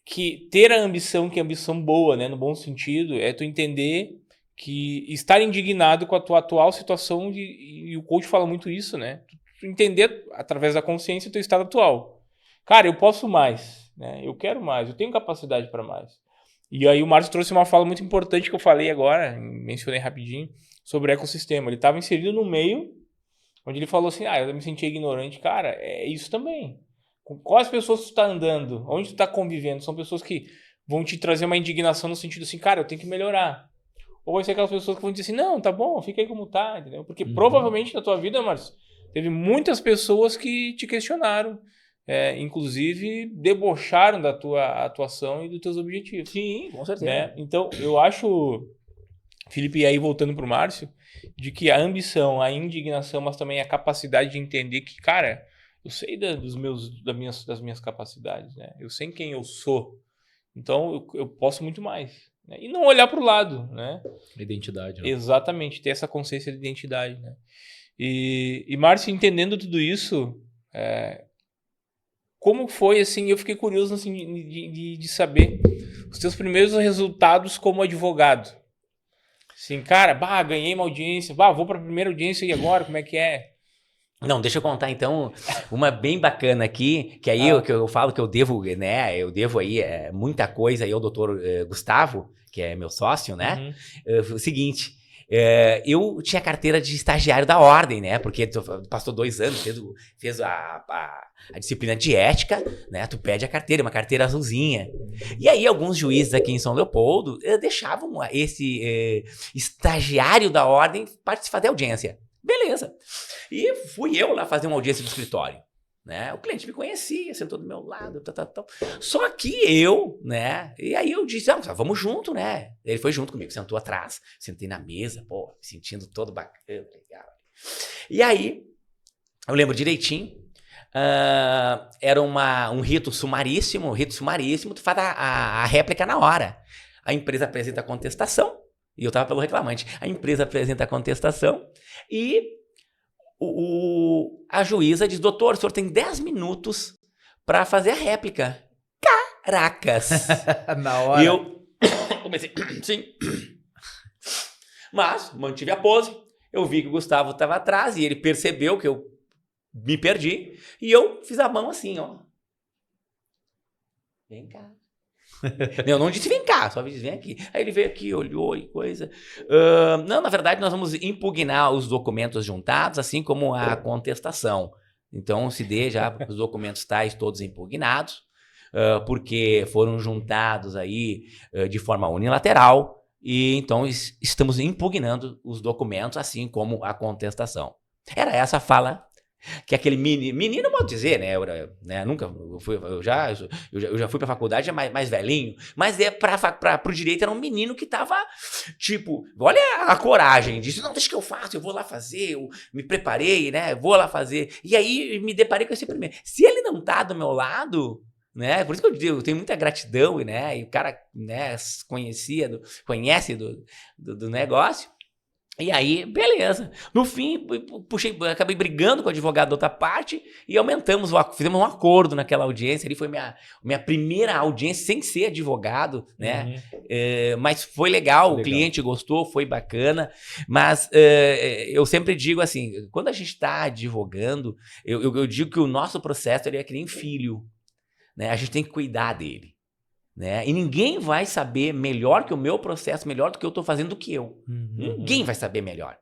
que ter a ambição, que é ambição boa, né? No bom sentido, é tu entender que estar indignado com a tua atual situação, e o coach fala muito isso, né? Tu entender, através da consciência, o teu estado atual. Cara, eu posso mais, né? Eu quero mais, eu tenho capacidade para mais. E aí o Márcio trouxe uma fala muito importante que eu falei agora, mencionei rapidinho, sobre o ecossistema. Ele estava inserido no meio, onde ele falou assim, eu me sentia ignorante. Cara, é isso também. Com quais pessoas tu está andando? Onde tu está convivendo? São pessoas que vão te trazer uma indignação no sentido assim, cara, eu tenho que melhorar. Ou vai ser aquelas pessoas que vão dizer assim, não, tá bom, fica aí como tá, entendeu? Porque provavelmente na tua vida, Márcio, teve muitas pessoas que te questionaram, inclusive debocharam da tua atuação e dos teus objetivos. Sim, com certeza. Né? Então, eu acho, Felipe, e aí voltando pro Márcio, de que a ambição, a indignação, mas também a capacidade de entender que, cara, eu sei das minhas capacidades, né? Eu sei quem eu sou. Então, eu posso muito mais. Né? E não olhar pro lado, né? Identidade. Né? Exatamente, ter essa consciência de identidade, né? E Márcio, entendendo tudo isso, como foi, assim, eu fiquei curioso assim, de saber os teus primeiros resultados como advogado. Assim, cara, ganhei uma audiência, vou para a primeira audiência e agora, como é que é? Não, deixa eu contar então uma bem bacana aqui, que aí que eu falo que eu devo, né, aí muita coisa aí ao doutor Gustavo, que é meu sócio, né? O seguinte, eu tinha carteira de estagiário da ordem, né? Porque tu passou 2 anos, fez a disciplina de ética, né? Tu pede a carteira, uma carteira azulzinha. E aí alguns juízes aqui em São Leopoldo deixavam esse estagiário da ordem participar da audiência. Beleza. E fui eu lá fazer uma audiência do escritório. Né? O cliente me conhecia, sentou do meu lado, tal. Só que eu, né? E aí eu disse, vamos junto, né? Ele foi junto comigo, sentou atrás, sentei na mesa, me sentindo todo bacana, legal. E aí, eu lembro direitinho, era um rito sumaríssimo, tu faz a réplica na hora. A empresa apresenta a contestação, e eu tava pelo reclamante, a empresa apresenta a contestação, e a juíza diz, doutor, o senhor tem 10 minutos para fazer a réplica. Caracas! Na hora. E eu comecei, sim. Mas mantive a pose. Eu vi que o Gustavo estava atrás e ele percebeu que eu me perdi. E eu fiz a mão assim, ó. Vem cá. Eu não disse vem cá, só disse vem aqui. Aí ele veio aqui, olhou e coisa. Não, na verdade, nós vamos impugnar os documentos juntados, assim como a contestação. Então, se dê já os documentos tais todos impugnados, porque foram juntados aí de forma unilateral, e então estamos impugnando os documentos, assim como a contestação. Era essa a fala que aquele menino, pode dizer, né? Eu já fui pra faculdade, já mais velhinho, mas pro direito era um menino que tava, tipo, olha a coragem, disse, não, deixa que eu faço, eu vou lá fazer, eu me preparei, né? Vou lá fazer. E aí me deparei com esse primeiro. Se ele não tá do meu lado, né? Por isso que eu digo, eu tenho muita gratidão, né? E o cara, né, conhece do negócio. E aí, beleza. No fim, acabei brigando com o advogado da outra parte e fizemos um acordo naquela audiência. Ali foi minha primeira audiência sem ser advogado, né? Mas foi legal, o cliente gostou, foi bacana. Mas eu sempre digo assim, quando a gente está advogando, eu digo que o nosso processo ele é que nem filho, né? A gente tem que cuidar dele. Né? E ninguém vai saber melhor que o meu processo, melhor do que eu estou fazendo do que eu. Ninguém vai saber melhor.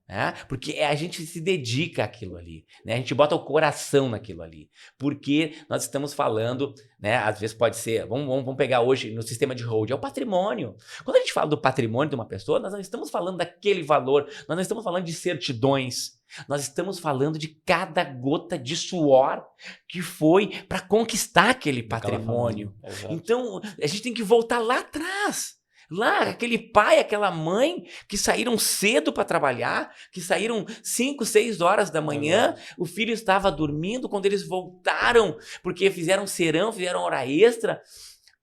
Né? Porque a gente se dedica àquilo ali, né? A gente bota o coração naquilo ali, porque nós estamos falando, né? Às vezes pode ser, vamos pegar hoje no sistema de holding, é o patrimônio. Quando a gente fala do patrimônio de uma pessoa, nós não estamos falando daquele valor, nós não estamos falando de certidões, nós estamos falando de cada gota de suor que foi para conquistar aquele patrimônio. Então, a gente tem que voltar lá atrás. Lá, aquele pai, aquela mãe que saíram cedo para trabalhar, que saíram 5, 6 horas da manhã, o filho estava dormindo, quando eles voltaram, porque fizeram serão, fizeram hora extra,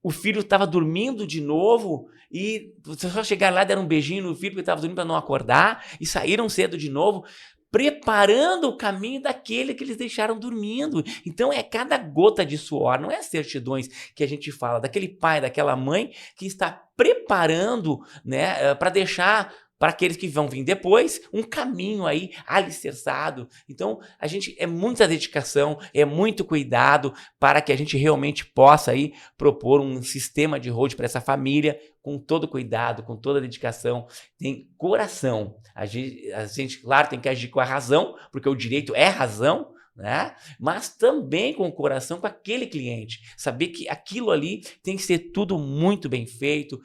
o filho estava dormindo de novo e você só chegar lá, deram um beijinho no filho porque estava dormindo para não acordar e saíram cedo de novo, preparando o caminho daquele que eles deixaram dormindo. Então é cada gota de suor, não é certidões que a gente fala, daquele pai, daquela mãe que está preparando, né, para deixar para aqueles que vão vir depois um caminho aí alicerçado. Então a gente é muita dedicação, é muito cuidado para que a gente realmente possa aí propor um sistema de holding para essa família com todo cuidado, com toda dedicação, tem coração. A gente, claro, tem que agir com a razão, porque o direito é razão, né? Mas também com o coração com aquele cliente. Saber que aquilo ali tem que ser tudo muito bem feito,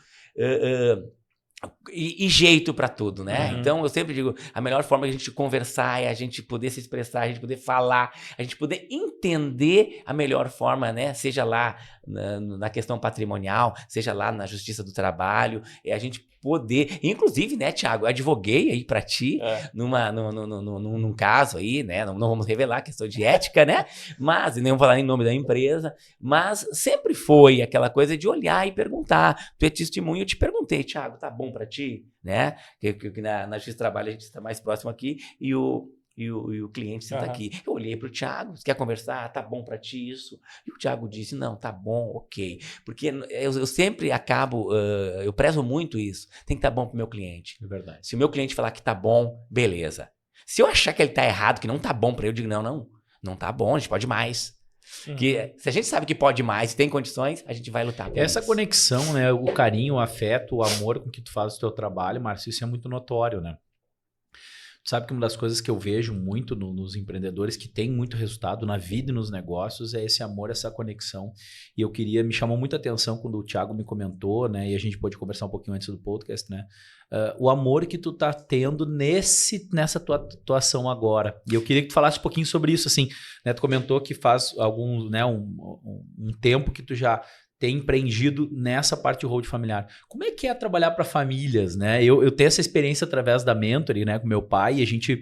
e jeito para tudo, né? Então eu sempre digo, a melhor forma de a gente conversar é a gente poder se expressar, a gente poder falar, a gente poder entender a melhor forma, né? Seja lá na questão patrimonial, seja lá na justiça do trabalho, é a gente poder, inclusive, né, Thiago, eu advoguei aí para ti num caso aí, né? Não vamos revelar questão de ética, né? Mas nem vamos falar em nome da empresa, mas sempre foi aquela coisa de olhar e perguntar. Tu é testemunho, eu te perguntei, Thiago, tá bom para ti, né? Que na justiça do trabalho a gente está mais próximo aqui e o cliente senta aqui. Eu olhei para o Thiago, você quer conversar? Tá bom para ti isso? E o Thiago disse, não, tá bom, ok. Porque eu sempre acabo, eu prezo muito isso. Tem que estar bom para o meu cliente. É verdade. Se o meu cliente falar que tá bom, beleza. Se eu achar que ele tá errado, que não tá bom para ele, eu digo, não tá bom, a gente pode mais. Que se a gente sabe que pode mais, tem condições, a gente vai lutar por essa isso. Conexão, né, o carinho, o afeto, o amor com que tu faz o teu trabalho, Márcio, isso é muito notório, né? Sabe que uma das coisas que eu vejo muito nos empreendedores que tem muito resultado na vida e nos negócios é esse amor, essa conexão. E me chamou muita atenção quando o Thiago me comentou, né? E a gente pôde conversar um pouquinho antes do podcast, né? O amor que tu tá tendo nessa tua atuação agora. E eu queria que tu falasse um pouquinho sobre isso, assim, né? Tu comentou que faz um tempo que tu já ter empreendido nessa parte de holding familiar. Como é que é trabalhar para famílias, né? Eu tenho essa experiência através da Mentoring, né, com meu pai, e a gente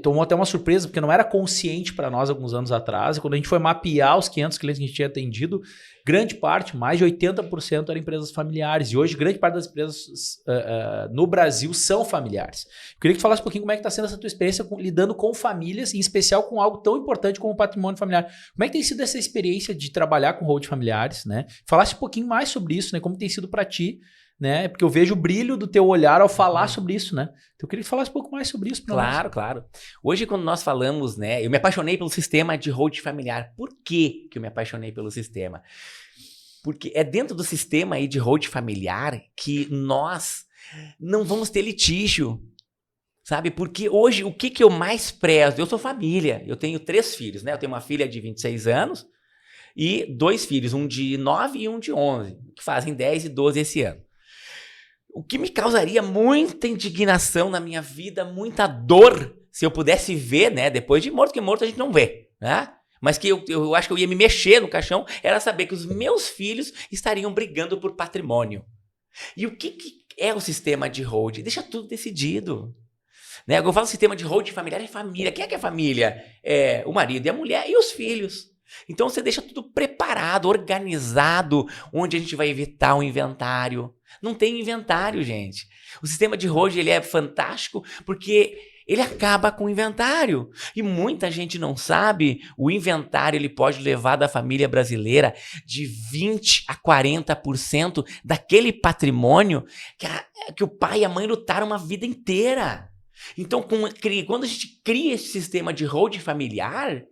tomou até uma surpresa, porque não era consciente para nós alguns anos atrás, e quando a gente foi mapear os 500 clientes que a gente tinha atendido, grande parte, mais de 80% eram empresas familiares, e hoje grande parte das empresas no Brasil são familiares. Eu queria que tu falasse um pouquinho como é que está sendo essa tua experiência lidando com famílias, em especial com algo tão importante como o patrimônio familiar. Como é que tem sido essa experiência de trabalhar com holding familiares, né? Falasse um pouquinho mais sobre isso, né? Como tem sido para ti, né? Porque eu vejo o brilho do teu olhar ao falar sobre isso, né? Então eu queria que falasse um pouco mais sobre isso para nós. Claro. Hoje, quando nós falamos, né? Eu me apaixonei pelo sistema de holding familiar. Por que eu me apaixonei pelo sistema? Porque é dentro do sistema aí de holding familiar que nós não vamos ter litígio. Sabe? Porque hoje, o que eu mais prezo? Eu sou família. Eu tenho 3 filhos, né? Eu tenho uma filha de 26 anos e 2 filhos, um de 9 e um de 11, que fazem 10 e 12 esse ano. O que me causaria muita indignação na minha vida, muita dor, se eu pudesse ver, né? Depois de morto, que morto a gente não vê, né? Mas que eu acho que eu ia me mexer no caixão, era saber que os meus filhos estariam brigando por patrimônio. E o que é o sistema de holding? Deixa tudo decidido. Né? Quando eu falo sistema de holding familiar, é família. Quem é que é família? É o marido e a mulher e os filhos. Então você deixa tudo preparado, organizado, onde a gente vai evitar o inventário. Não tem inventário, gente. O sistema de holding ele é fantástico porque ele acaba com o inventário. E muita gente não sabe, o inventário ele pode levar da família brasileira de 20% a 40% daquele patrimônio que o pai e a mãe lutaram uma vida inteira. Então, quando a gente cria esse sistema de holding familiar,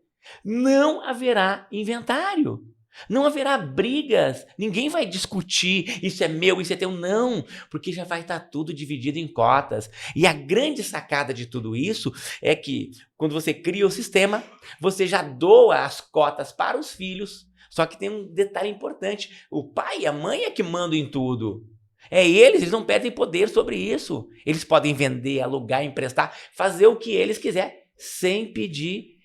não haverá inventário. Não haverá brigas, ninguém vai discutir, isso é meu, isso é teu, não, porque já vai estar tudo dividido em cotas. E a grande sacada de tudo isso é que quando você cria o sistema, você já doa as cotas para os filhos, só que tem um detalhe importante, o pai e a mãe é que mandam em tudo. Eles não perdem poder sobre isso. Eles podem vender, alugar, emprestar, fazer o que eles quiserem, sem pedir,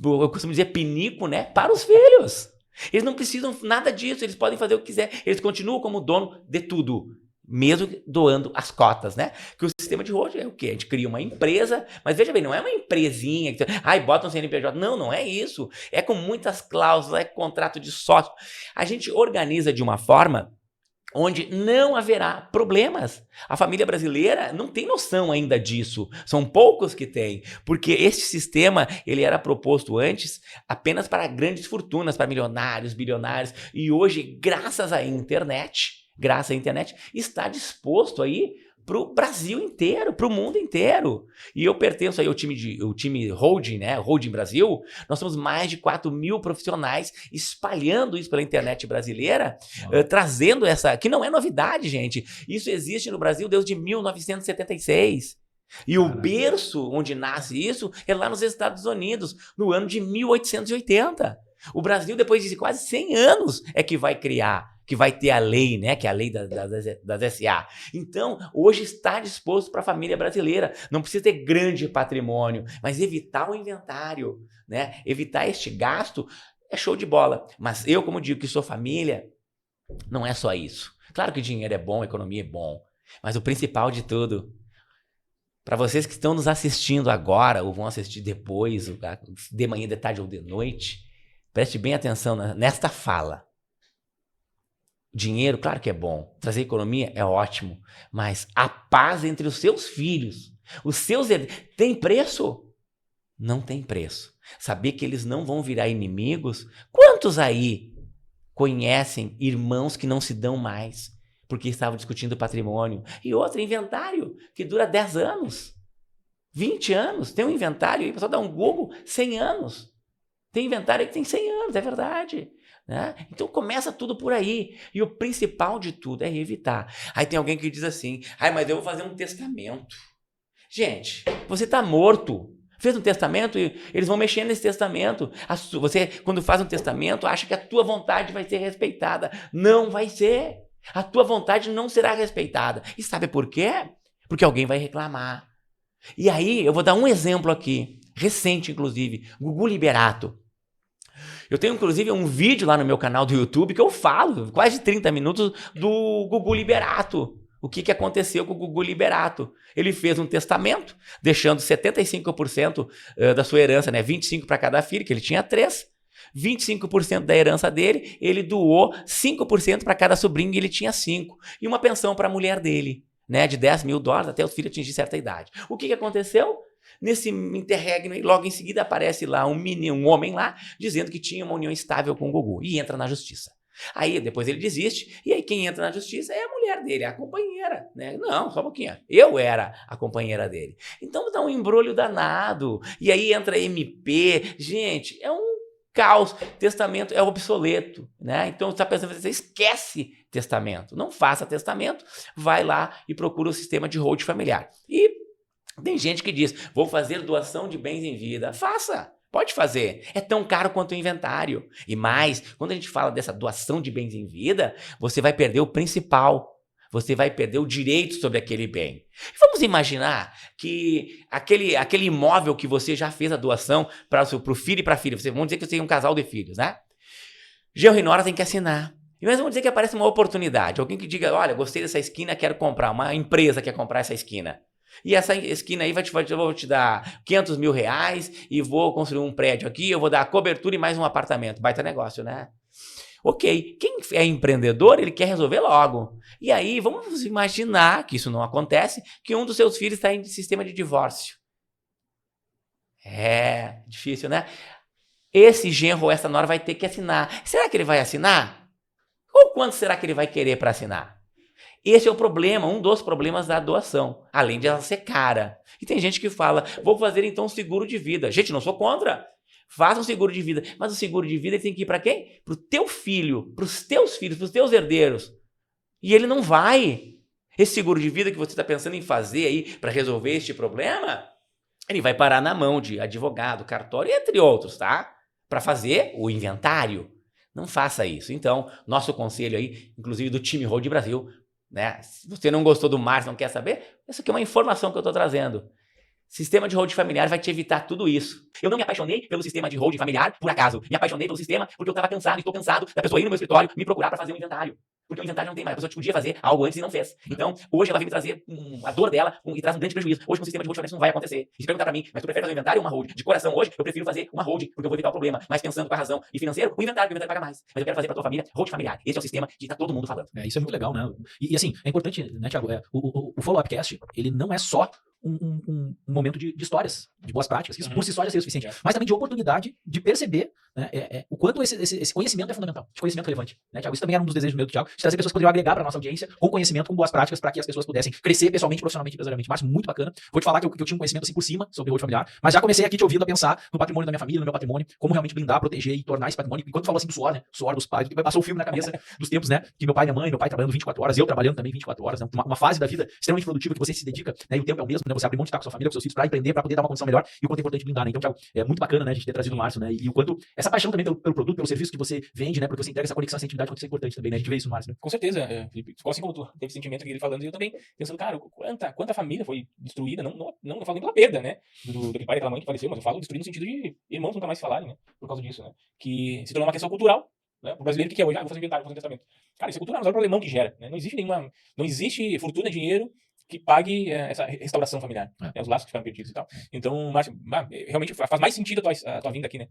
eu costumo dizer pinico, né, para os filhos. Eles não precisam nada disso, eles podem fazer o que quiser. Eles continuam como dono de tudo, mesmo doando as cotas, né? Que o sistema de holding é o quê? A gente cria uma empresa, mas veja bem, não é uma empresinha que bota um CNPJ. Não, não é isso. É com muitas cláusulas, é contrato de sócio. A gente organiza de uma forma onde não haverá problemas. A família brasileira não tem noção ainda disso. São poucos que têm, porque esse sistema ele era proposto antes apenas para grandes fortunas, para milionários, bilionários, e hoje, graças à internet, está disposto aí para o Brasil inteiro, para o mundo inteiro. E eu pertenço aí ao time Holding, né? Holding Brasil. Nós somos mais de 4.000 profissionais espalhando isso pela internet brasileira, trazendo essa, que não é novidade, gente. Isso existe no Brasil desde 1976. E o berço onde nasce isso é lá nos Estados Unidos, no ano de 1880. O Brasil, depois de quase 100 anos, é que vai criar, que vai ter a lei, né? Que é a lei das SA. Então, hoje está disposto para a família brasileira. Não precisa ter grande patrimônio, mas evitar o inventário, né? Evitar este gasto é show de bola. Mas eu, como digo que sou família, não é só isso. Claro que dinheiro é bom, economia é bom, mas o principal de tudo, para vocês que estão nos assistindo agora ou vão assistir depois, de manhã, de tarde ou de noite, preste bem atenção nesta fala. Dinheiro, claro que é bom. Trazer economia é ótimo. Mas a paz entre os seus filhos, tem preço? Não tem preço. Saber que eles não vão virar inimigos. Quantos aí conhecem irmãos que não se dão mais porque estavam discutindo patrimônio? E outro, inventário, que dura 10 anos, 20 anos. Tem um inventário aí, o pessoal dá um Google, 100 anos. Tem inventário que tem 100 anos, é verdade. Né? Então começa tudo por aí. E o principal de tudo é evitar. Aí tem alguém que diz assim, mas eu vou fazer um testamento. Gente, você está morto. Fez um testamento e eles vão mexer nesse testamento. Você, quando faz um testamento, acha que a tua vontade vai ser respeitada. Não vai ser. A tua vontade não será respeitada. E sabe por quê? Porque alguém vai reclamar. E aí, eu vou dar um exemplo aqui, recente inclusive, Gugu Liberato. Eu tenho, inclusive, um vídeo lá no meu canal do YouTube que eu falo, quase 30 minutos, do Gugu Liberato. O que aconteceu com o Gugu Liberato? Ele fez um testamento, deixando 75% da sua herança, né? 25% para cada filho, que ele tinha 3. 25% da herança dele, ele doou 5% para cada sobrinho, e ele tinha 5. E uma pensão para a mulher dele, né? De $10 mil até os filhos atingirem certa idade. O que aconteceu? Nesse interregno, logo em seguida aparece lá um homem lá, dizendo que tinha uma união estável com o Gugu, e entra na justiça. Aí depois ele desiste, e aí quem entra na justiça é a mulher dele, a companheira, né? Não, só um pouquinho, eu era a companheira dele. Então dá um embrolho danado, e aí entra MP, gente, é um caos, testamento é obsoleto, né? Então você está pensando, você esquece testamento, não faça testamento, vai lá e procura o sistema de holding familiar. E tem gente que diz, vou fazer doação de bens em vida. Faça, pode fazer. É tão caro quanto o inventário. E mais, quando a gente fala dessa doação de bens em vida, você vai perder o principal. Você vai perder o direito sobre aquele bem. Vamos imaginar que aquele imóvel que você já fez a doação para o filho e para a filha. Vamos dizer que você tem um casal de filhos, né? Genro e nora tem que assinar. E mas vamos dizer que aparece uma oportunidade. Alguém que diga, olha, gostei dessa esquina, quero comprar. Uma empresa quer comprar essa esquina. E essa esquina aí eu vou te dar R$500 mil e vou construir um prédio aqui, eu vou dar cobertura e mais um apartamento. Baita negócio, né? Ok, quem é empreendedor, ele quer resolver logo. E aí, vamos imaginar que isso não acontece, que um dos seus filhos está em sistema de divórcio. É difícil, né? Esse genro ou essa nora vai ter que assinar. Será que ele vai assinar? Ou quanto será que ele vai querer para assinar? Esse é o problema, um dos problemas da doação, além de ela ser cara. E tem gente que fala, vou fazer então um seguro de vida. Gente, não sou contra. Faça um seguro de vida. Mas o seguro de vida ele tem que ir para quem? Para o teu filho, para os teus filhos, para os teus herdeiros. E ele não vai. Esse seguro de vida que você está pensando em fazer aí para resolver este problema, ele vai parar na mão de advogado, cartório, entre outros, tá? Para fazer o inventário. Não faça isso. Então, nosso conselho aí, inclusive do time Hold Brasil, né? Se você não gostou do Márcio, não quer saber, essa aqui é uma informação que eu estou trazendo. Sistema de holding familiar vai te evitar tudo isso. Eu não me apaixonei pelo sistema de holding familiar por acaso. Me apaixonei pelo sistema porque eu estava cansado e estou cansado da pessoa ir no meu escritório me procurar para fazer um inventário. Porque o inventário não tem mais. A pessoa podia fazer algo antes e não fez. Então, hoje ela vem me trazer a dor dela e traz um grande prejuízo. Hoje, com o sistema de holding familiar, isso não vai acontecer. E se perguntar para mim, mas tu prefere fazer um inventário ou uma holding? De coração, hoje, eu prefiro fazer uma holding, porque eu vou evitar o problema. Mas pensando com a razão e financeiro, o inventário paga mais. Mas eu quero fazer para tua família holding familiar. Esse é o sistema que está todo mundo falando. Isso é muito legal, né? E assim, é importante, né, Thiago? O Follow-Up Cast, ele não é só um momento de histórias, de boas práticas. Isso por si só já seria o suficiente. Mas também de oportunidade de perceber, né, o quanto esse conhecimento é fundamental, esse conhecimento relevante. Né, Thiago? Isso também era um dos desejos meu do Thiago, de trazer pessoas que poderiam agregar para a nossa audiência com conhecimento, com boas práticas, para que as pessoas pudessem crescer pessoalmente, profissionalmente, empresarialmente. Márcio, muito bacana. Vou te falar que eu tinha um conhecimento assim por cima sobre o holding familiar, mas já comecei aqui te ouvindo a pensar no patrimônio da minha família, no meu patrimônio, como realmente blindar, proteger e tornar esse patrimônio. E quando falou assim do suor, né? Suor dos pais, passou o filme na cabeça dos tempos, né? Que meu pai e minha mãe, meu pai trabalhando 24 horas, eu trabalhando também 24 horas, né? Uma fase da vida extremamente produtiva que você se dedica, né? E o tempo é o mesmo, né? Você abre mão de estar com sua família, com seus filhos, para empreender, para poder dar uma condição melhor, e o quanto é importante blindar, né? Então, Thiago, é muito bacana, né? A gente ter trazido o Márcio, né? E o quanto essa paixão também pelo produto, pelo serviço que você vende, né? Porque você entrega essa conexão, essa intimidade, quanto isso é importante também, né? A gente vê isso no Márcio, né? Com certeza, Felipe. Assim como tu teve sentimento aqui ele falando, e eu também pensando, cara, quanta família foi destruída, não falo nem pela perda, né? Daquele pai e daquela mãe que faleceu, mas eu falo destruído no sentido de irmãos nunca mais se falarem, né? Por causa disso, né? Que se tornou uma questão cultural. Né? O brasileiro, o que é hoje? Vou fazer inventário, vou fazer testamento. Cara, isso é cultural, mas olha o problemão que gera. Né? Não existe fortuna, dinheiro que pague essa restauração familiar. Né? Os laços que ficaram perdidos e tal. Então, Márcio, realmente faz mais sentido a tua vinda aqui, né?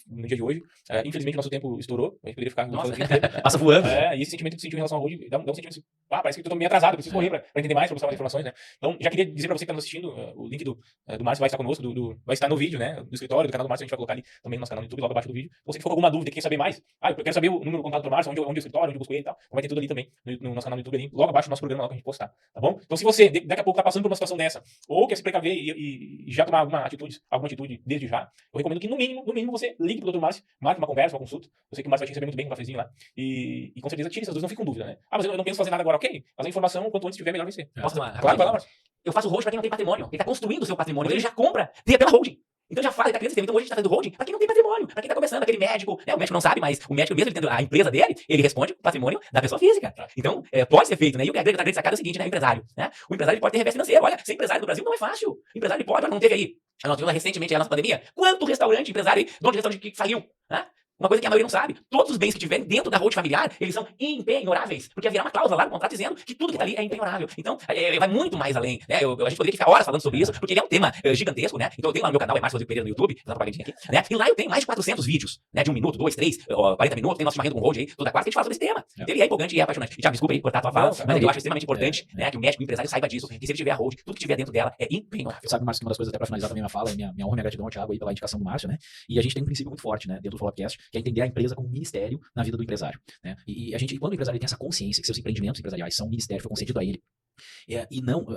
No dia de hoje. Infelizmente, o nosso tempo estourou. A gente poderia ficar... Passa voando. E esse sentimento que tu sentiu em relação ao hoje, dá um sentimento assim, parece que eu tô meio atrasado, preciso correr pra entender mais, pra buscar mais informações, né? Então, já queria dizer pra você que tá nos assistindo, o link do Márcio vai estar conosco, vai estar no vídeo, né? Do escritório, do canal do Márcio, a gente vai colocar ali também no nosso canal no YouTube, logo abaixo do vídeo. Você que ficou com alguma dúvida, quer saber mais? Eu quero saber o número do contato do Márcio, onde é o escritório, onde eu busco ele e tal. Vai ter tudo ali também, no nosso canal no YouTube ali, logo abaixo do nosso programa, lá que a gente postar, tá bom? Então, se você, daqui a pouco, tá passando por uma situação dessa, ou quer se precaver e já tomar alguma atitude desde já, eu recomendo que, no mínimo, você ligue pro Dr. Márcio, marque uma conversa, uma consulta. Eu sei que o Márcio vai te receber muito bem com um cafezinho lá. E com certeza tire essas dúvidas, não fique com dúvida, né? Mas eu não penso fazer nada agora, ok? Mas a informação, quanto antes tiver, melhor vai ser. Claro, vai lá, Márcio. Eu faço holding pra quem não tem patrimônio. Ele tá construindo o seu patrimônio, ele já compra, tem até uma holding. Então já fala, ele tá criando sistema. Então hoje a gente tá fazendo holding pra quem não tem patrimônio, pra quem tá começando, aquele médico, né? O médico não sabe, mas o médico mesmo, ele tendo a empresa dele, ele responde com o patrimônio da pessoa física. Então, pode ser feito, né? E o que a grande sacada é o seguinte, né? O empresário, né? O empresário ele pode ter revés financeiro. Olha, ser empresário no Brasil não é fácil. O empresário ele pode, olha, não teve aí. Nós tivemos recentemente a nossa pandemia. Quanto restaurante, empresário, dono de restaurante que faliu, né? Uma coisa que a maioria não sabe, todos os bens que tiverem dentro da holding familiar, eles são impenhoráveis, porque haverá uma cláusula lá no contrato dizendo que tudo que está ali é impenhorável. Então, vai muito mais além, né? A gente poderia ficar horas falando sobre isso, porque ele é um tema gigantesco, né? Então eu tenho lá no meu canal, é Márcio Rodrigo Pereira no YouTube, dá uma pagadinha aqui, né? E lá eu tenho mais de 400 vídeos, né? De 1 minuto, 2, 3, 40 minutos, tem nosso chamamento com holding aí, toda quarta que a gente fala sobre esse tema. Então ele é empolgante e é apaixonante. E já desculpa aí cortar a tua fala, mas eu acho extremamente importante, né? Que o médico, o empresário saiba disso, que se ele tiver a holding, tudo que tiver dentro dela é impenhorável. Sabe, Márcio, que uma das coisas, até pra finalizar também minha fala, minha honra e minha gratidão ao Thiago aí pela indicação do Márcio, né? E a gente tem um princípio muito forte, né? Dentro do Follow-Up Cast, que é entender a empresa como um ministério na vida do empresário, né? E a gente, quando o empresário tem essa consciência que seus empreendimentos empresariais são um ministério, foi concedido a ele, e não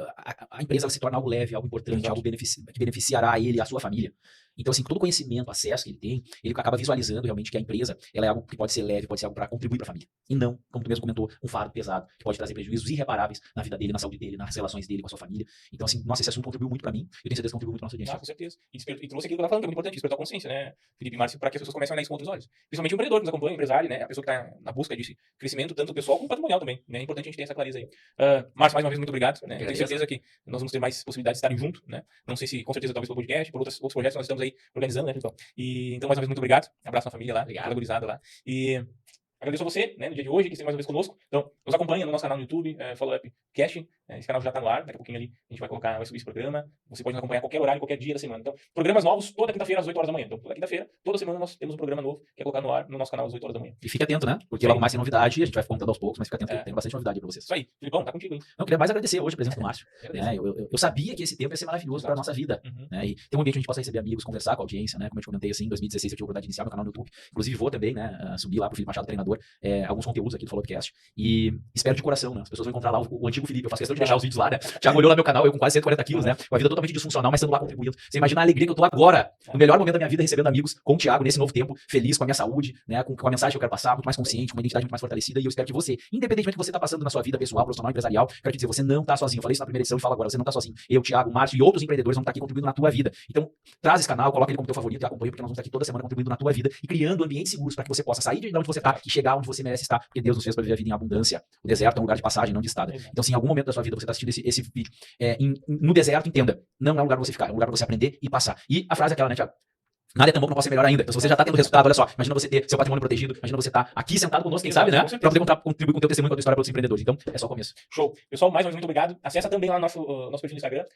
a empresa ela se torna algo leve, algo importante, algo que beneficiará ele e a sua família. Então, assim, todo conhecimento, acesso que ele tem, ele acaba visualizando realmente que a empresa ela é algo que pode ser leve, pode ser algo para contribuir para a família. E não, como tu mesmo comentou, um fardo pesado, que pode trazer prejuízos irreparáveis na vida dele, na saúde dele, nas relações dele com a sua família. Então, assim, nossa, esse assunto contribuiu muito para mim, eu tenho certeza que contribuiu muito para nossa audiência. Com certeza. E trouxe aquilo que eu estava falando, que é muito importante, despertar a consciência, né, Felipe e Márcio, para que as pessoas comecem a olhar isso com outros olhos. Principalmente o empreendedor que nos acompanha, o empresário, né, a pessoa que está na busca de crescimento, tanto pessoal como patrimonial também. Né? É importante a gente ter essa clareza aí. Márcio, mais uma vez, muito obrigado. Né? Eu tenho certeza que nós vamos ter mais possibilidades de estarem juntos, né? Não sei se, com certeza, talvez pelo podcast, por outros projetos que nós estamos aí organizando, né, pessoal? Então, mais uma vez, muito obrigado. Abraço na família lá, toda gurizada lá. E agradeço a você, né, no dia de hoje, que esteve mais uma vez conosco. Então, nos acompanha no nosso canal no YouTube, Follow-Up Cast. Esse canal já está no ar, daqui a pouquinho ali a gente vai subir esse programa. Você pode nos acompanhar a qualquer horário, qualquer dia da semana. Então, programas novos toda quinta-feira às 8 horas da manhã. Então, toda quinta-feira, toda semana nós temos um programa novo que é colocar no ar no nosso canal às 8 horas da manhã. E fique atento, né? Porque logo mais tem novidade, a gente vai contando aos poucos, mas fica atento, tem bastante novidade para vocês. Isso aí. Filipão, tá contigo, hein? Não, eu queria mais agradecer hoje a presença do Márcio. Né? Eu sabia que esse tempo ia ser maravilhoso para a nossa vida. Né? E tem um ambiente que a gente possa receber amigos, conversar com a audiência, né? Como eu te comentei, assim, em 2016 eu tive a oportunidade de iniciar meu canal no YouTube. Inclusive vou também, né, subir lá pro Felipe Machado Treinador direcionador, alguns conteúdos aqui do Followcast. E espero de coração, né? As pessoas vão encontrar lá o antigo Felipe. Eu faço questão de deixar os vídeos lá, né? Thiago olhou lá meu canal, eu com quase 140 quilos, né? Com a vida totalmente disfuncional, mas estando lá contribuindo. Você imagina a alegria que eu tô agora, no melhor momento da minha vida, recebendo amigos com o Thiago, nesse novo tempo, feliz com a minha saúde, né? Com a mensagem que eu quero passar, muito mais consciente, com uma identidade muito mais fortalecida. E eu espero que você, independentemente do que você tá passando na sua vida pessoal, profissional, empresarial, quero te dizer, você não tá sozinho. Eu falei isso na primeira edição e falo agora, você não tá sozinho. Eu, Thiago, Márcio e outros empreendedores vão estar aqui contribuindo na tua vida. Então, traz esse canal, coloca ele como teu favorito e acompanha, porque nós vamos estar aqui toda semana contribuindo na tua vida e criando ambientes seguros para que você possa sair de onde você tá e chegar onde você merece estar, porque Deus nos fez para viver a vida em abundância. O deserto é um lugar de passagem, não de estada. Então, se em algum momento da sua vida você tá assistindo esse vídeo no deserto, entenda, não é um lugar para você ficar, é um lugar para você aprender e passar. E a frase é aquela, né, Thiago? Nada é tão bom que não possa ser melhor ainda. Então, se você já está tendo resultado, olha só, imagina você ter seu patrimônio protegido, imagina você estar aqui sentado conosco, quem sabe, né? Para poder contribuir com o teu testemunho, com a tua história para os empreendedores. Então, é só o começo. Show. Pessoal, mais uma vez, muito obrigado. Acessa também lá nosso perfil no Instagram,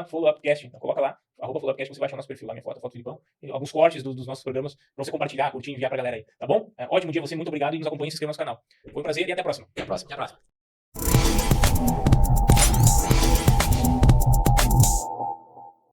@followupcast. Então, coloca lá, @followupcast, você vai achar nosso perfil lá, minha foto do Filipão, e alguns cortes dos nossos programas para você compartilhar, curtir, enviar pra galera aí, tá bom? Ótimo dia, você, muito obrigado e nos acompanhe e se inscreva no nosso canal. Foi um prazer e até a próxima. Até a próxima.